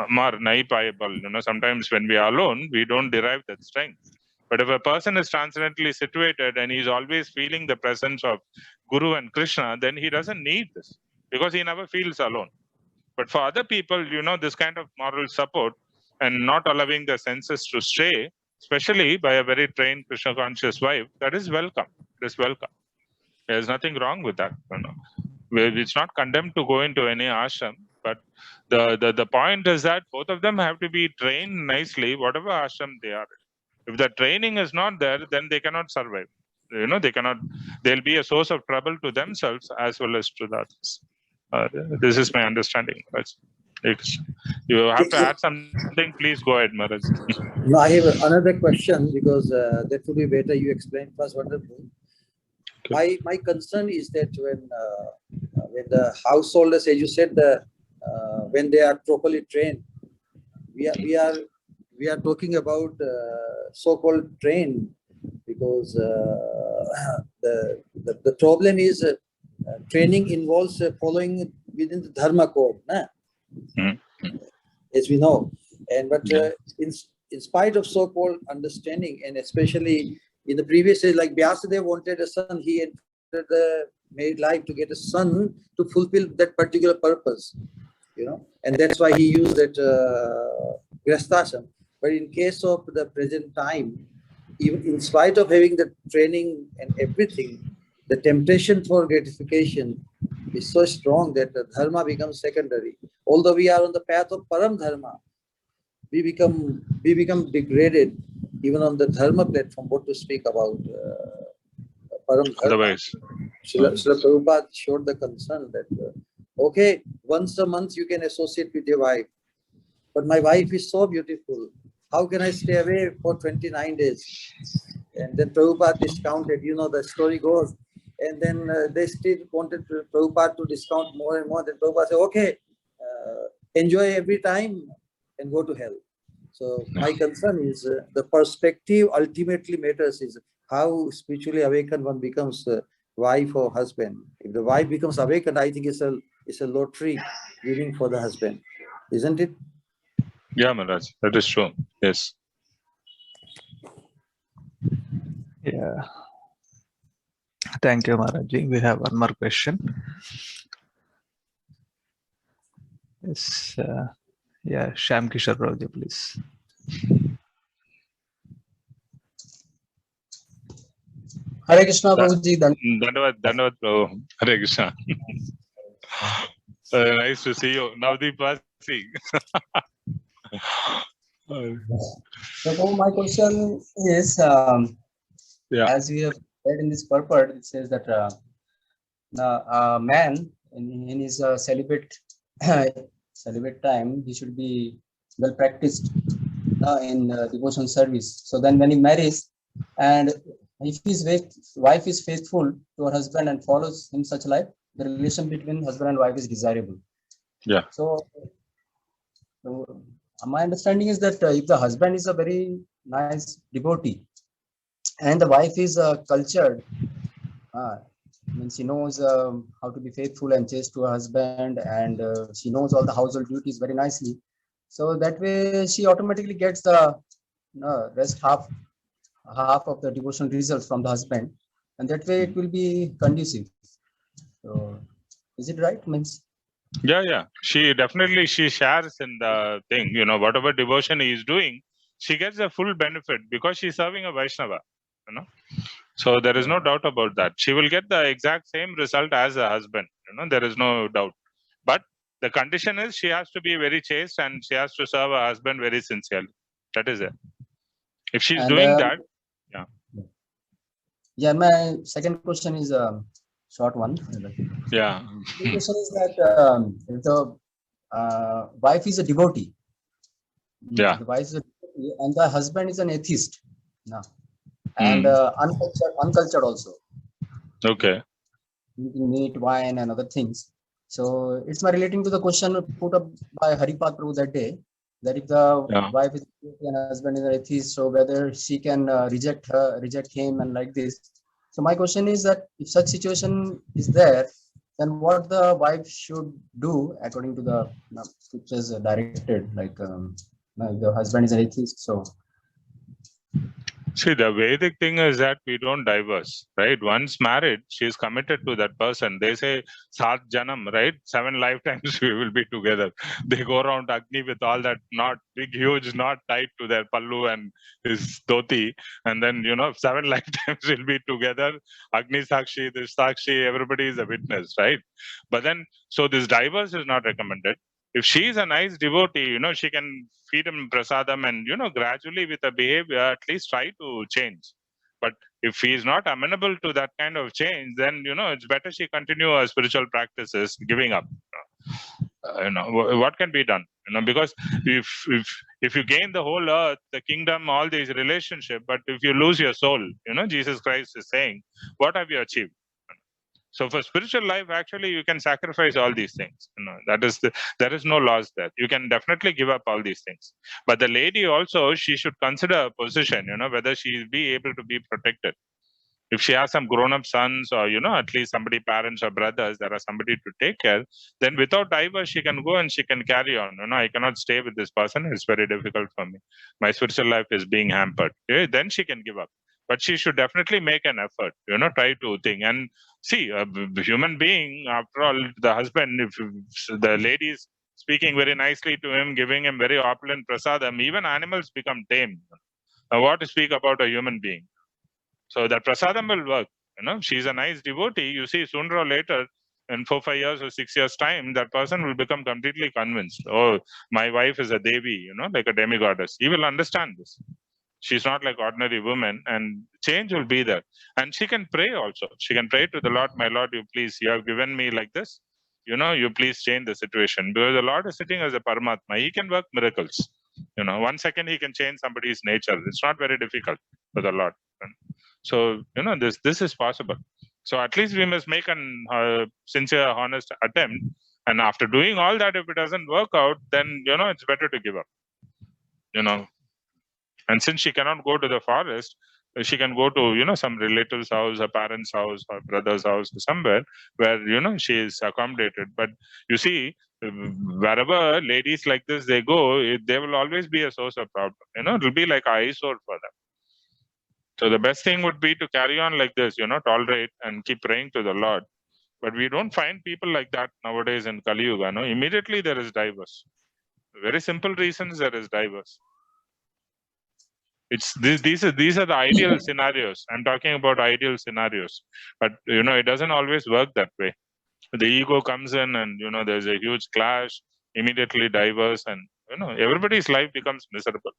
mar nahi payable, sometimes when we are alone, we don't derive that strength. But if a person is transcendently situated and he's always feeling the presence of Guru and Krishna, then he doesn't need this, because he never feels alone. But for other people, this kind of moral support and not allowing the senses to stray, especially by a very trained Krishna conscious wife, that is welcome. It is welcome. There's nothing wrong with that. It's not condemned to go into any ashram, but the point is that both of them have to be trained nicely, whatever ashram they are. If the training is not there, then they cannot survive. They'll be a source of trouble to themselves as well as to the others. This is my understanding. You have to add something, please go ahead, Maharaj.
No, I have another question, because that would be better. You explained first, wonderful.
Okay.
My concern is that when the householders, as you said, when they are properly trained, we are talking about so-called trained, because the problem is training involves following within the dharma code, as we know. But in spite of so-called understanding, and especially in the previous days, like Vyasadeva wanted a son, he entered the married life to get a son to fulfill that particular purpose, and that's why he used that Grasthashram. But in case of the present time, even in spite of having the training and everything, the temptation for gratification is so strong that the dharma becomes secondary. Although we are on the path of param dharma, we become degraded even on the dharma platform. What to speak about param dharma?
Otherwise,
Srila Prabhupada showed the concern that okay, once a month you can associate with your wife, but my wife is so beautiful. How can I stay away for 29 days? And then Prabhupada discounted, the story goes. And then they still wanted Prabhupada to discount more and more. Then Prabhupada said, okay, enjoy every time and go to hell. So my concern is the perspective ultimately matters, is how spiritually awakened one becomes wife or husband. If the wife becomes awakened, I think it's a lottery winning for the husband, isn't it?
yeah, Maharaj, that is true. Yes.
Yeah. Thank you, Maharaji. We have one more question. Yes. Yeah, Shyam Kishore Prabhuji, please.
Hare Krishna Prabhuji.
Dandavad Prabhu. Hare Krishna. Nice to see you. Navdeep Vasi.
So my question is,
Yeah.
as we have read in this purport, it says that a man in his celibate celibate time, he should be well practiced in devotion service. So then when he marries, and if his wife is faithful to her husband and follows in such life, the relation between husband and wife is desirable.
Yeah.
So my understanding is that if the husband is a very nice devotee and the wife is cultured, means she knows how to be faithful and chaste to her husband, and she knows all the household duties very nicely. So that way she automatically gets the rest half of the devotional results from the husband, and that way it will be conducive. So is it right? Means
Yeah. She definitely shares in the thing. Whatever devotion he is doing, she gets the full benefit because she's serving a Vaishnava. So there is no doubt about that. She will get the exact same result as a husband. There is no doubt. But the condition is she has to be very chaste and she has to serve her husband very sincerely. That is it. If she's
and,
doing that,
yeah. My second question is a short one.
yeah.
The question is that if the wife is a devotee,
Yeah.
the wife is a devotee, and the husband is an atheist, and uncultured also,
Okay.
eating meat, wine, and other things. So it's my relating to the question put up by Haripad Prabhu that day, that if the
Yeah.
wife is a devotee and husband is an atheist, so whether she can reject him and like this. So my question is that if such situation is there, then what the wife should do according to the scriptures directed, like if the husband is an atheist, so
See, the Vedic thing is that we don't divorce, right? Once married, she is committed to that person. They say, Sat Janam, right? 7 lifetimes we will be together. They go around Agni with all that knot, big, huge knot tied to their pallu and his dhoti. And then, 7 lifetimes we'll be together. Agni Sakshi, this Sakshi, everybody is a witness, right? But then, so this divorce is not recommended. If she is a nice devotee, she can feed him prasadam and, gradually with a behavior, at least try to change. But if he is not amenable to that kind of change, then, it's better she continue her spiritual practices, giving up. What can be done? Because if you gain the whole earth, the kingdom, all these relationship, but if you lose your soul, Jesus Christ is saying, what have you achieved? So for spiritual life, actually, you can sacrifice all these things. There is no loss there. You can definitely give up all these things. But the lady also, she should consider a position, whether she will be able to be protected. If she has some grown-up sons or, at least somebody, parents or brothers, there are somebody to take care, then without divorce, she can go and she can carry on. I cannot stay with this person. It's very difficult for me. My spiritual life is being hampered. Then she can give up. But she should definitely make an effort, try to think. And see, a human being, after all, the husband, if the lady is speaking very nicely to him, giving him very opulent prasadam, even animals become tame. Now, what to speak about a human being? So that prasadam will work. She's a nice devotee. You see, sooner or later, in 4, 5 years or 6 years' time, that person will become completely convinced. Oh, my wife is a Devi, like a demigoddess. He will understand this. She's not like ordinary woman, and change will be there. And she can pray also. She can pray to the Lord, my Lord, you have given me like this. You please change the situation. Because the Lord is sitting as a Paramatma. He can work miracles. 1 second he can change somebody's nature. It's not very difficult for the Lord. So, this is possible. So at least we must make an sincere, honest attempt. And after doing all that, if it doesn't work out, then, it's better to give up. And since she cannot go to the forest, she can go to, some relative's house, her parents' house, her brother's house, somewhere where, she is accommodated. But you see, wherever ladies like this, they go, they will always be a source of problem. It will be like an eyesore for them. So the best thing would be to carry on like this, tolerate and keep praying to the Lord. But we don't find people like that nowadays in Kali Yuga. Immediately there is divorce. Very simple reasons there is divorce. These are the ideal scenarios. I'm talking about ideal scenarios, but it doesn't always work that way. The ego comes in, and there's a huge clash, immediately divorce, and everybody's life becomes miserable.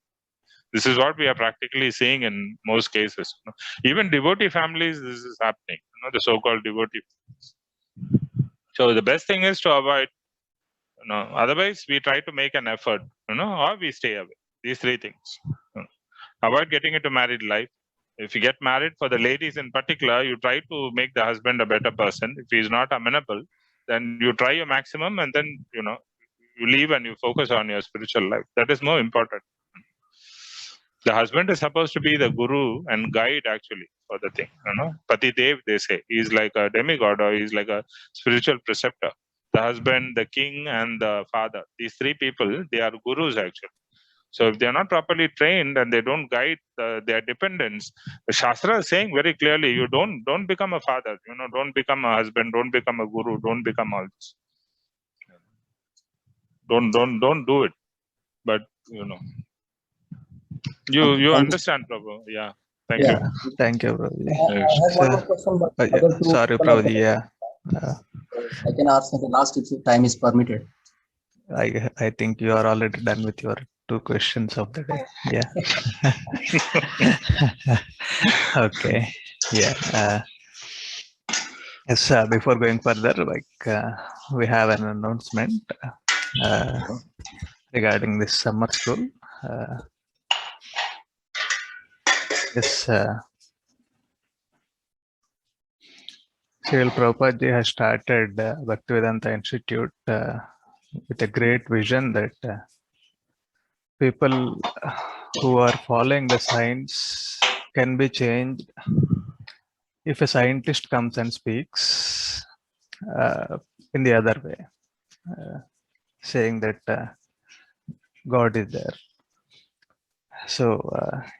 This is what we are practically seeing in most cases. Even devotee families, this is happening. The so-called devotee. So the best thing is to avoid. Otherwise we try to make an effort. Or we stay away. These three things. Avoid getting into married life. If you get married, for the ladies in particular, you try to make the husband a better person. If he is not amenable, then you try your maximum, and then you leave and you focus on your spiritual life. That is more important. The husband is supposed to be the guru and guide, actually, for the thing. Pati Dev, they say, he's like a demigod, or he's like a spiritual preceptor. The husband, the king, and the father, these three people, they are gurus, actually. So if they are not properly trained and they don't guide their dependents, the Shastra is saying very clearly, you don't become a father, don't become a husband, don't become a guru, don't become all this. Don't do it. But you understand, Prabhu. Yeah. Thank you.
Thank you, Prabhuji.
I have one more question, but
Yeah.
other two
Sorry,
people are
Prabhuji.
there.
Yeah.
I can ask at the last if time is permitted.
I think you are already done with your 2 questions of the day. Yeah. Okay. Yeah. Yes. Before going further, we have an announcement regarding this summer school. Yes. Srila Prabhupada ji has started Bhaktivedanta Institute with a great vision that people who are following the science can be changed if a scientist comes and speaks in the other way, saying that God is there. So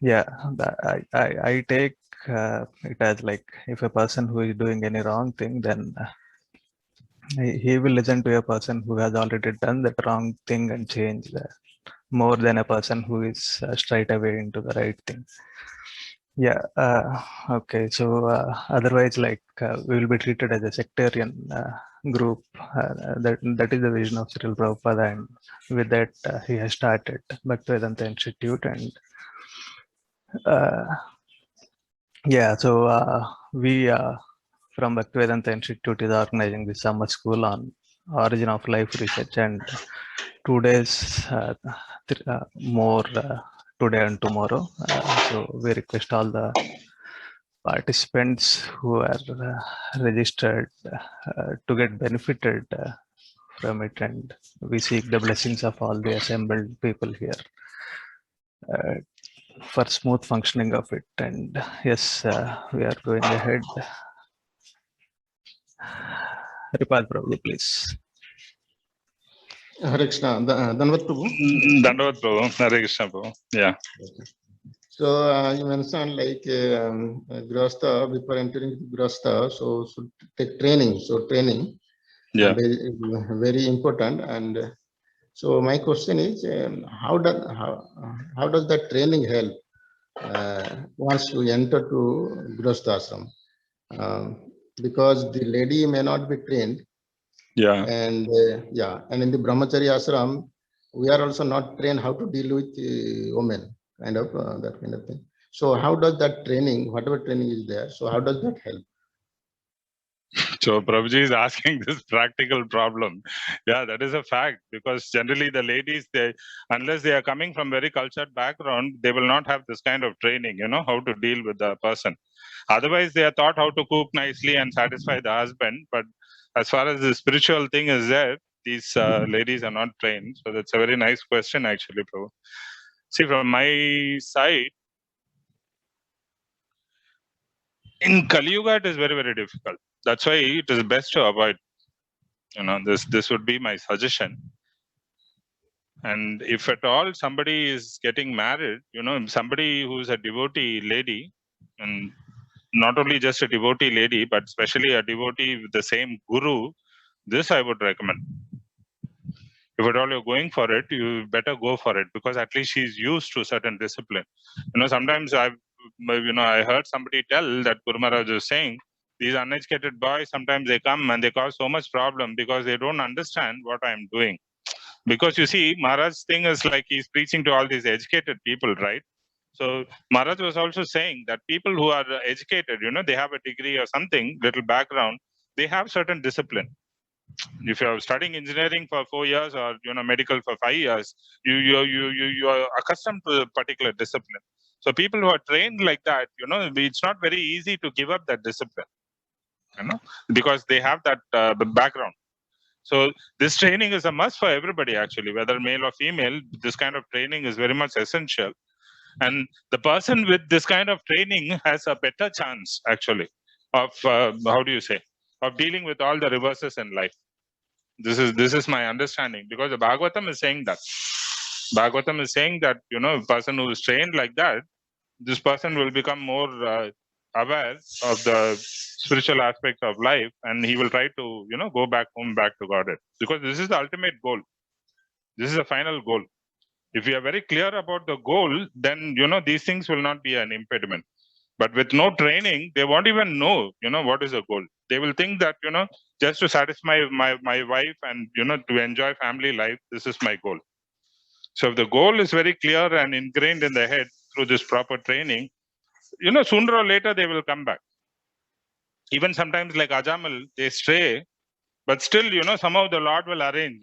I take it as like, if a person who is doing any wrong thing, then he will listen to a person who has already done that wrong thing and change that, more than a person who is straight away into the right thing. Yeah. Okay. So otherwise, we will be treated as a sectarian group. That is the vision of Srila Prabhupada, and with that he has started Bhaktivedanta Institute. And so we from Bhaktivedanta Institute is organizing the summer school on origin of life research, and 2 days more today and tomorrow. So we request all the participants who are registered to get benefited from it, and we seek the blessings of all the assembled people here for smooth functioning of it. And yes, we are going ahead. Ripad Prabhu, please.
Hare Krishna. Dandavat Prabhu.
Dandavat Prabhu. Hare Krishna Prabhu. Yeah.
So you mentioned Grihastha, before entering Grihastha, so should take training. So training,
Yeah.
very important. And so my question is, how does that training help once you enter to Grihastha ashram? Because the lady may not be trained.
Yeah.
And and in the Brahmacharya ashram, we are also not trained how to deal with women, that kind of thing. So how does that training, whatever training is there, so how does that help?
So Prabhuji is asking this practical problem. Yeah, that is a fact, because generally the ladies, unless they are coming from very cultured background, they will not have this kind of training, how to deal with the person. Otherwise, they are taught how to cook nicely and satisfy the husband. But as far as the spiritual thing is there, these ladies are not trained. So that's a very nice question, actually, Prabhu. See, from my side, in Kali Yuga, it is very, very difficult. That's why it is best to avoid. This would be my suggestion. And if at all somebody is getting married, somebody who's a devotee lady, and not only just a devotee lady, but especially a devotee with the same guru, this I would recommend. If at all you're going for it, you better go for it, because at least she's used to certain discipline. Sometimes I heard somebody tell that Guru Maharaj is saying These uneducated boys, sometimes they come and they cause so much problem because they don't understand what I'm doing. Because you see, Maharaj's thing is like he's preaching to all these educated people, right? So Maharaj was also saying that people who are educated, they have a degree or something, little background, they have certain discipline. If you're studying engineering for 4 years or medical for 5 years, you are accustomed to a particular discipline. So people who are trained like that, it's not very easy to give up that discipline, because they have that background. So this training is a must for everybody, actually, whether male or female. This kind of training is very much essential. And the person with this kind of training has a better chance, actually, of, of dealing with all the reverses in life. This is my understanding, because the Bhagavatam is saying that. Bhagavatam is saying that, a person who is trained like that, this person will become more aware of the spiritual aspect of life, and he will try to, go back home, back to Godhead. Because this is the ultimate goal. This is the final goal. If we are very clear about the goal, then, these things will not be an impediment. But with no training, they won't even know, what is the goal. They will think that, just to satisfy my wife and, to enjoy family life, this is my goal. So if the goal is very clear and ingrained in the head through this proper training, sooner or later they will come back. Even sometimes like Ajamal, they stray, but still, somehow the Lord will arrange,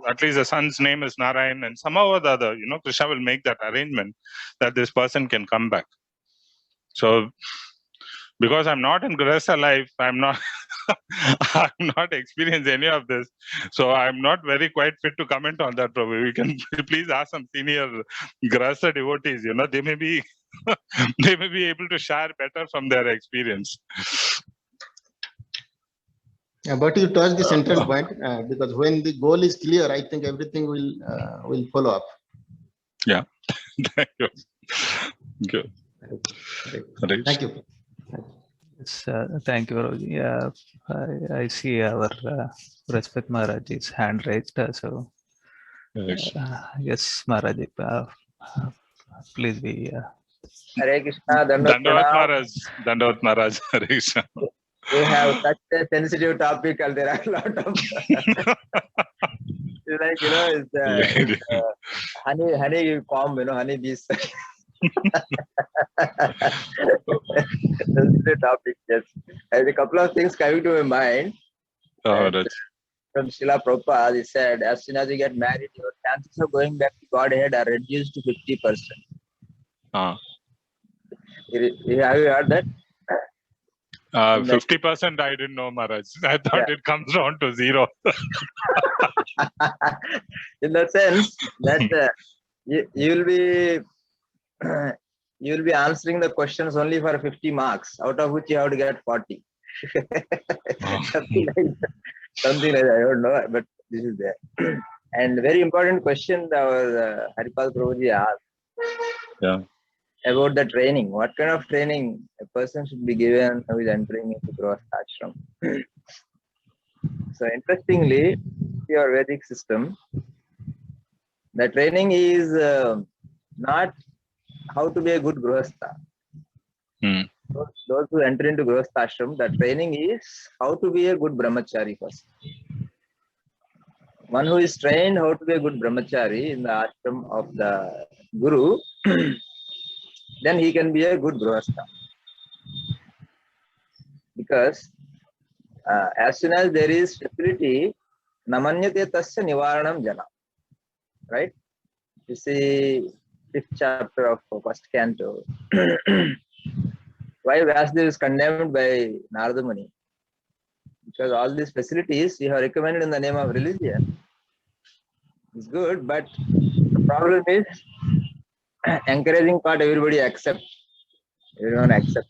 at least the son's name is Narayan, and somehow or the other, Krishna will make that arrangement that this person can come back. So, because I'm not in Grihastha life, I'm not experienced any of this. So I'm not very quite fit to comment on that, Prabhu. We can please ask some senior Grihastha devotees, they may be they may be able to share better from their experience.
Yeah, but you touched the central point, because when the goal is clear, I think everything will follow up.
Yeah. Thank you. Good.
Right. Thank you.
Yes, thank you, Guruji. Yeah, I see our Respect Maharaj's hand raised. So, yes, Maharaj, please be.
Hare Krishna,
Dandavat Maharaj. Dandavat Maharaj. Hare Krishna.
We have such a sensitive topic, and there are a lot of. It's like, it's honey comb, honey bees. Sensitive topic, yes. There's a couple of things coming to my mind. From Srila Prabhupada, he said, as soon as you get married, your chances of going back to Godhead are reduced to 50%. Have you heard that?
50% I didn't know, Maharaj. I thought it comes down to 0.
In the sense that you will be answering the questions only for 50 marks, out of which you have to get 40. Something like that. I don't know, but this is there. And very important question our Haripal Prabhuji asked about the training. What kind of training a person should be given who is entering into Grihastha ashram? So interestingly, your Vedic system, the training is not how to be a good Grihastha. Those who enter into Grihastha ashram, the training is how to be a good brahmachari first. One who is trained how to be a good brahmachari in the ashram of the Guru, then he can be a good Grihastha. Because as soon as there is facility, namanyate tasya nivaranam jana. Right? You see 5th chapter of 1st canto. Why Vasudev is condemned by Narada Muni? Because all these facilities you have recommended in the name of religion is good, but the problem is encouraging part everybody accepts. Everyone accepts.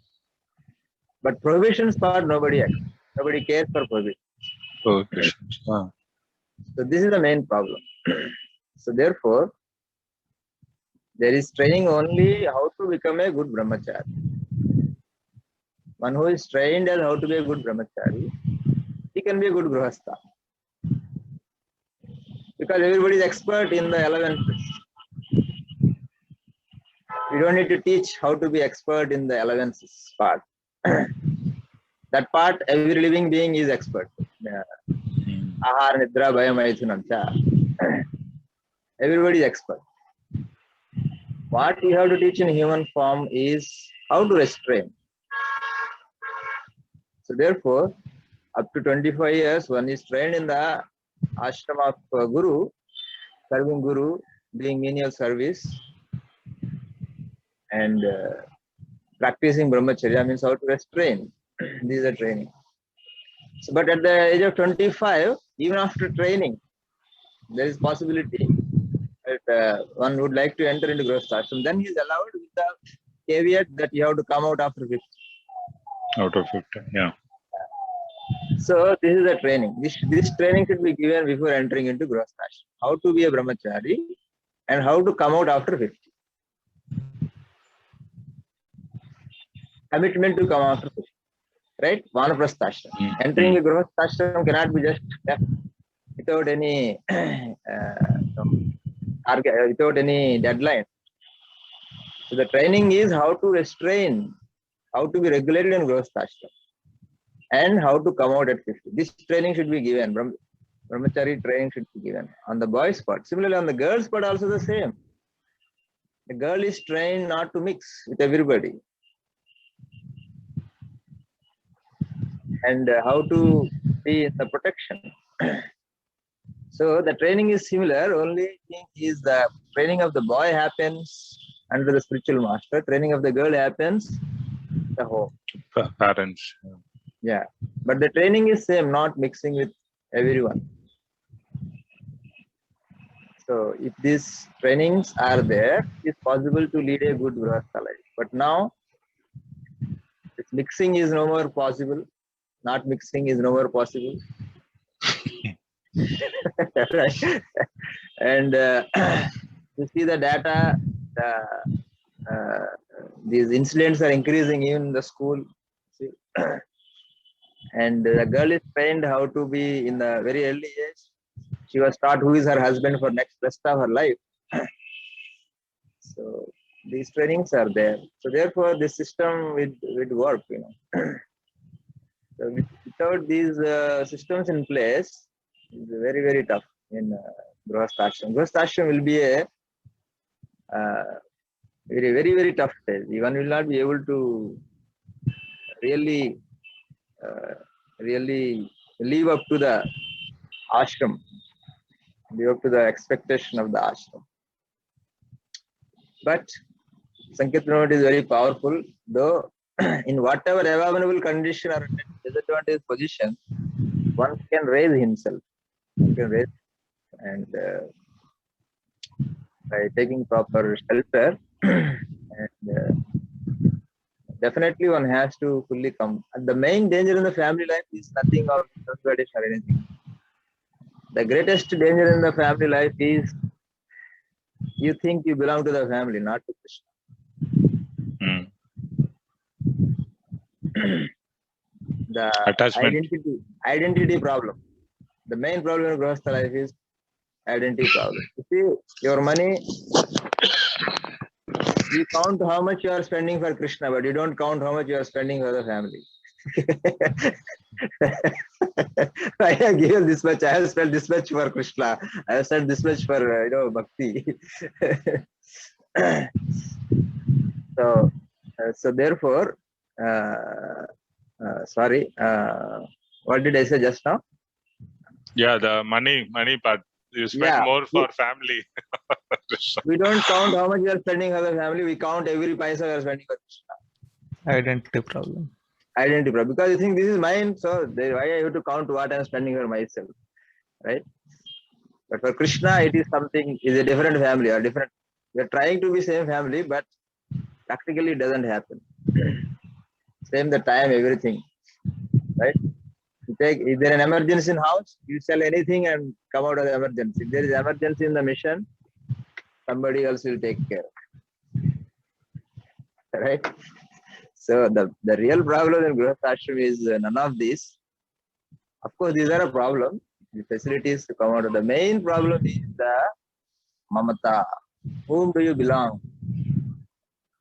But prohibitions part nobody accepts. Nobody cares for prohibition. So this is the main problem. So therefore, there is training only how to become a good brahmachari. One who is trained as how to be a good brahmachari, he can be a good grihastha. Because everybody is expert in the elevences. We don't need to teach how to be expert in the elevences part. That part, every living being is expert. Ahar, Nidra, Bhaya, Maithunam. Everybody is expert. What we have to teach in human form is how to restrain. So therefore, up to 25 years, one is trained in the ashram of Guru, serving Guru, doing menial service, and practicing brahmacharya means how to restrain. This is a training. So, but at the age of 25, even after training, there is possibility that one would like to enter into Grihasthashram. Then he is allowed with the caveat that you have to come out after 50.
Out of 50, yeah.
So this is a training. This training should be given before entering into Grihasthashram. How to be a brahmachari and how to come out after 50. Commitment to come after 50. Right? Vanaprasthashram. Entering a Grihasthashram cannot be just without any without any deadline. So the training is how to restrain, how to be regulated in Grihasthashram, and how to come out at 50. This training should be given. Brahmachari training should be given on the boys' part. Similarly, on the girls' part also the same. The girl is trained not to mix with everybody. And how to be in the protection. So the training is similar, only thing is the training of the boy happens under the spiritual master, training of the girl happens in the home.
Parents.
Yeah, but the training is same, not mixing with everyone. So if these trainings are there, it's possible to lead a good grihastha life. But now, this mixing is no more possible. Not mixing is no more possible. Right? And you see the data, these incidents are increasing even in the school. See? And the girl is trained how to be in the very early age. She was taught who is her husband for next rest of her life. So these trainings are there. So therefore, this system would work, you know. So without these systems in place, it's very, very tough in Grihasthashram. Grihasthashram will be a very, very, very tough stage. One will not be able to really live up to the ashram, live up to the expectation of the ashram. But Sankirtan is very powerful, though in whatever abominable condition or disadvantaged position, one can raise himself. One can raise, and by taking proper shelter, and definitely one has to fully come. And the main danger in the family life is nothing of self-guidance or anything. The greatest danger in the family life is you think you belong to the family, not to Krishna. The
Attachment.
identity problem. The main problem in Grihastha life is identity problem. You see, your money, you count how much you are spending for Krishna, but you don't count how much you are spending for the family. I have given this much, I have spent this much for Krishna, I have spent this much for bhakti. So therefore, sorry, what did I say just now?
Yeah, the money part. You spend more for family.
We don't count how much we are spending for the family. We count every paisa we are spending for Krishna.
Identity problem.
Identity problem. Because you think this is mine, so why I have to count what I am spending for myself, right? But for Krishna, it is something, is a different family or different. We are trying to be same family, but practically it doesn't happen. Same the time, everything, right? If there is an emergency in house, you sell anything and come out of the emergency. If there is emergency in the mission, somebody else will take care. Right? So the real problem in Grihasthashram is none of this. Of course, these are a problem. The facilities to come out of the main problem is the mamata. Whom do you belong?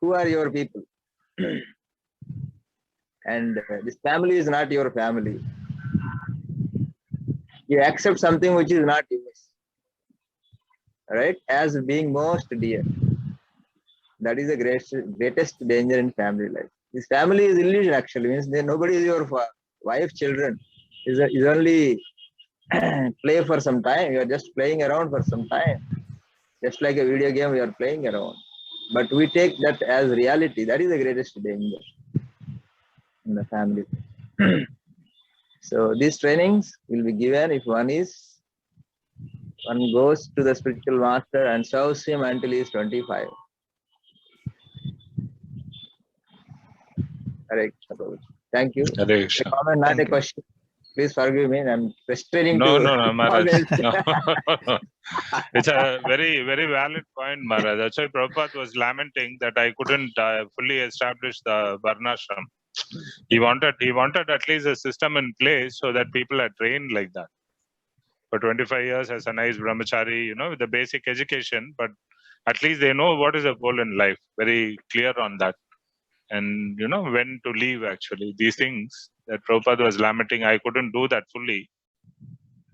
Who are your people? and this family is not your family. You accept something which is not yours, right, as being most dear. That is the greatest danger in family life. This family is illusion actually, means that nobody is your wife, children. Is only play for some time. You are just playing around for some time. Just like a video game, we are playing around. But we take that as reality. That is the greatest danger in the family. So these trainings will be given if one goes to the spiritual master and serves him until he is 25. Correct. Thank you. A comment, not a question. Please forgive me. I'm restraining
No,
to
Maharaj. No. It's a very, very valid point, Maharaj. That's why Prabhupada was lamenting that I couldn't fully establish the Varnashram. He wanted at least a system in place so that people are trained like that. For 25 years as a nice brahmachari, with the basic education, but at least they know what is the goal in life. Very clear on that. And, when to leave actually. These things that Prabhupada was lamenting, I couldn't do that fully.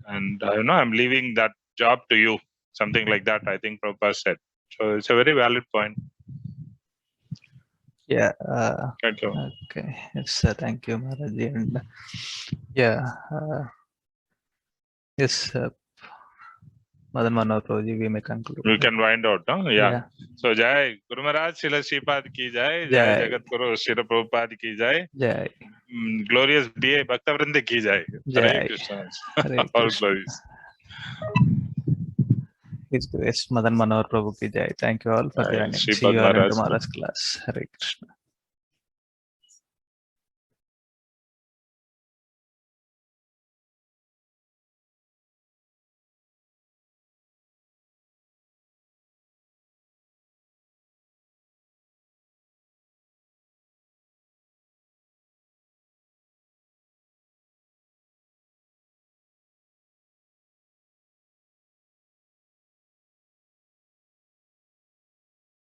And, I'm leaving that job to you. Something like that, I think Prabhupada said. So it's a very valid point.
Yeah.
Thank you.
Okay. Yes, thank you, Maharaj. And yeah. Yes, Madan Manohar Prabhuji, we may conclude.
We can wind out, no? Yeah. So, Jai Guru Maharaj Srila Sripad ki Jai, Jai Jagat Guru Srila Prabhupada ki Jai,
Jai.
Glorious B.A. Bhaktivedanta ki Jai. Hare Krishna. All glories.
His Grace Madan Manohar Prabhu ki Jai. Thank you all for joining. See you all in tomorrow's class. Hare Krishna.